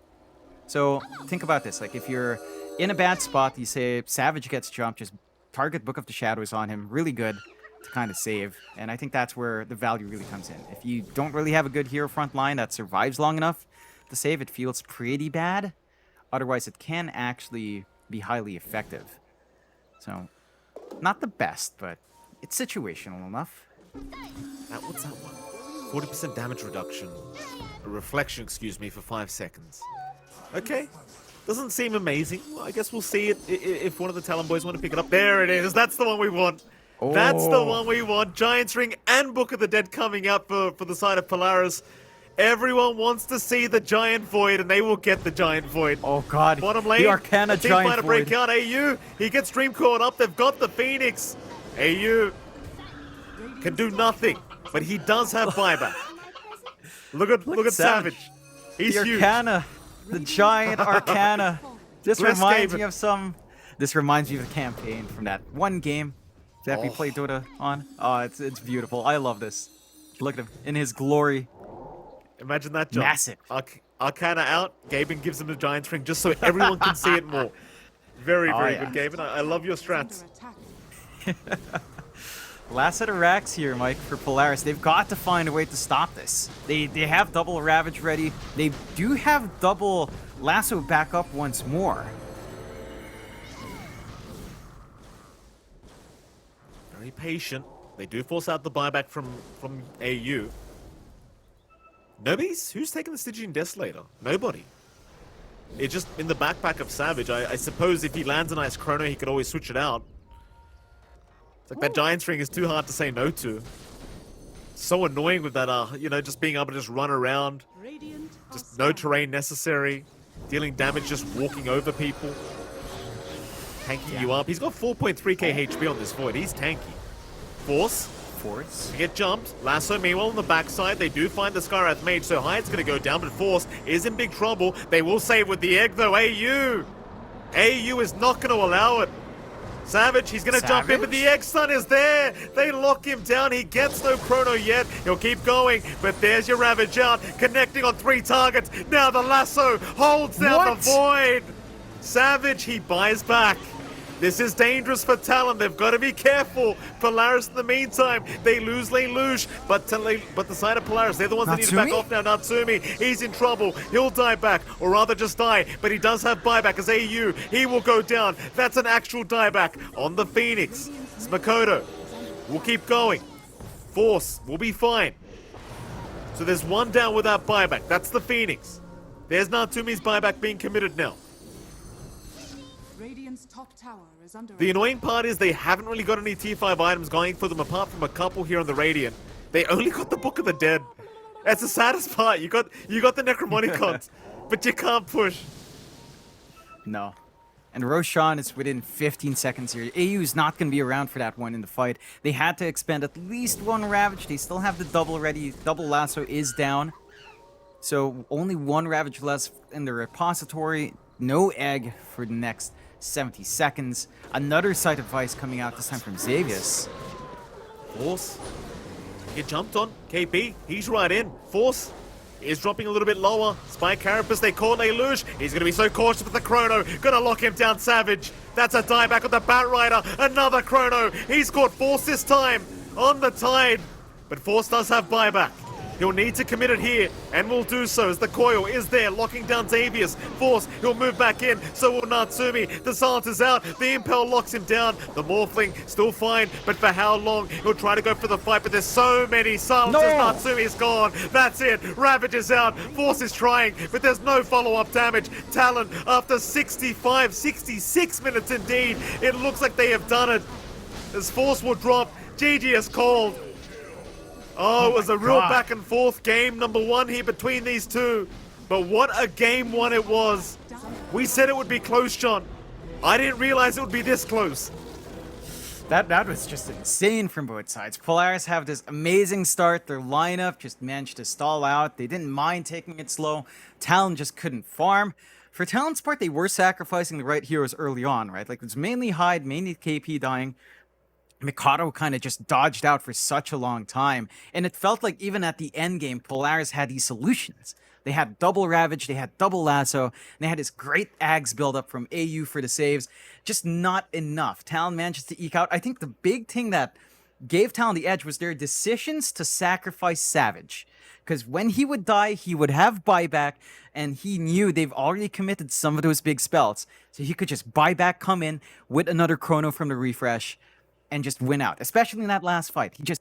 Speaker 1: So, think about this. Like, if you're in a bad spot, you say Savage gets jumped, just target Book of the Shadows on him. Really good to kind of save. And I think that's where the value really comes in. If you don't really have a good hero front line that survives long enough to save, it feels pretty bad. Otherwise, it can actually be highly effective. So, not the best, but it's situational enough.
Speaker 2: What's that one? 40% damage reduction. A reflection, excuse me, for 5 seconds. Okay. Doesn't seem amazing. Well, I guess we'll see it if one of the Talon boys want to pick it up. There it is. That's the one we want.
Speaker 1: Oh.
Speaker 2: That's the one we want. Giant's Ring and Book of the Dead coming up for the side of Polaris. Everyone wants to see the Giant Void, and they will get the Giant Void.
Speaker 1: Oh god,
Speaker 2: Bottom lane,
Speaker 1: the Arcana
Speaker 2: team
Speaker 1: Giant
Speaker 2: trying to
Speaker 1: Void.
Speaker 2: break out. AU, he gets Dream caught up. They've got the Phoenix. AU can do nothing, but he does have buyback. Look at Savage. He's
Speaker 1: The
Speaker 2: huge.
Speaker 1: Arcana, the Giant Arcana. This
Speaker 2: Bless
Speaker 1: reminds
Speaker 2: Gaben.
Speaker 1: me of some. This reminds me of the campaign from that one game that we
Speaker 2: Oh.
Speaker 1: played Dota on. Oh, it's beautiful. I love this. Look at him in his glory.
Speaker 2: Imagine that, John.
Speaker 1: Massive.
Speaker 2: Arcana out. Gaben gives him the Giant's Ring just so everyone can see it more. Very,
Speaker 1: Oh,
Speaker 2: very
Speaker 1: yeah.
Speaker 2: good, Gaben. I love your strats.
Speaker 3: under attack.
Speaker 1: Last set of racks here, Mike, for Polaris. They've got to find a way to stop this. They have double Ravage ready. They do have double Lasso back up once more.
Speaker 2: Very patient. They do force out the buyback from AU. Who's taking the Stygian Desolator? Nobody. It's just in the backpack of Savage. I suppose if he lands a nice chrono, he could always switch it out. It's like that Giant's Ring is too hard to say no to. So annoying with that, just being able to just run around.
Speaker 3: Radiant are
Speaker 2: Just no terrain necessary. Dealing damage just walking over people. Tanking you up. He's got 4.3k HP on this Void. He's tanky. Force.
Speaker 1: Force.
Speaker 2: Get jumped. Lasso, meanwhile, on the backside, they do find the Skywrath Mage so high it's going to go down, but Force is in big trouble. They will save with the egg, though. AU is not going to allow it. Savage, he's going to jump in, but the egg stun is there. They lock him down. He gets no chrono yet. He'll keep going, but there's your Ravage out, connecting on 3 targets. Now the Lasso holds down the Void. Savage, he buys back. This is dangerous for Talon. They've got to be careful. Polaris, in the meantime, they lose lane Luge, but the side of Polaris, they're the ones that need to back
Speaker 1: Natsumi?
Speaker 2: off now. Natsumi, he's in trouble. He'll die back, or rather just die, but he does have buyback as AU. He will go down. That's an actual dieback on the Phoenix. It's Makoto. We'll keep going. Force will be fine. So there's one down without buyback. That's the Phoenix. There's Natsumi's buyback being committed now.
Speaker 3: Radiant's top tower is under
Speaker 2: The
Speaker 3: attack.
Speaker 2: annoying part is they haven't really got any tier 5 items going for them apart from a couple here on the Radiant. They only got the Book of the Dead. That's the saddest part. You got the Necromonicons, but you can't push.
Speaker 1: No. And Roshan is within 15 seconds here. AU is not going to be around for that one in the fight. They had to expend at least one Ravage. They still have the double ready. Double Lasso is down. So only one Ravage less in the repository. No egg for the next 70 seconds. Another Sight of Vice coming out, this time from Xavius.
Speaker 2: Force. Get jumped on. KP, he's right in. Force is dropping a little bit lower. Spy Carapace, they call Lelouch. He's going to be so cautious with the chrono. Going to lock him down, Savage. That's a dieback with the Bat Rider. Another chrono. He's caught Force this time on the Tide. But Force does have buyback. He'll need to commit it here, and will do so as the coil is there, locking down Davius. Force, he'll move back in, so will Natsumi. The silence is out, the impel locks him down. The Morphling still fine, but for how long? He'll try to go for the fight, but there's so many silences.
Speaker 1: No!
Speaker 2: Natsumi's gone. That's it. Ravage is out. Force is trying, but there's no follow-up damage. Talon, after 65, 66 minutes indeed, it looks like they have done it. As Force will drop, GG is called. Oh, it was a real
Speaker 1: God.
Speaker 2: back and forth game number one here between these two. But what a game one it was. We said it would be close, John. I didn't realize it would be this close.
Speaker 1: That was just insane from both sides. Polaris have this amazing start. Their lineup just managed to stall out. They didn't mind taking it slow. Talon just couldn't farm. For Talon's part, they were sacrificing the right heroes early on, right? Like, it was mainly Hyde, mainly KP dying. Mikado kind of just dodged out for such a long time. And it felt like even at the end game, Polaris had these solutions. They had double Ravage, they had double Lasso, and they had this great Ags build-up from AU for the saves. Just not enough. Talon managed to eke out. I think the big thing that gave Talon the edge was their decisions to sacrifice Savage. Because when he would die, he would have buyback, and he knew they've already committed some of those big spells. So he could just buyback, come in with another chrono from the refresh, and just win out. Especially in that last fight. He just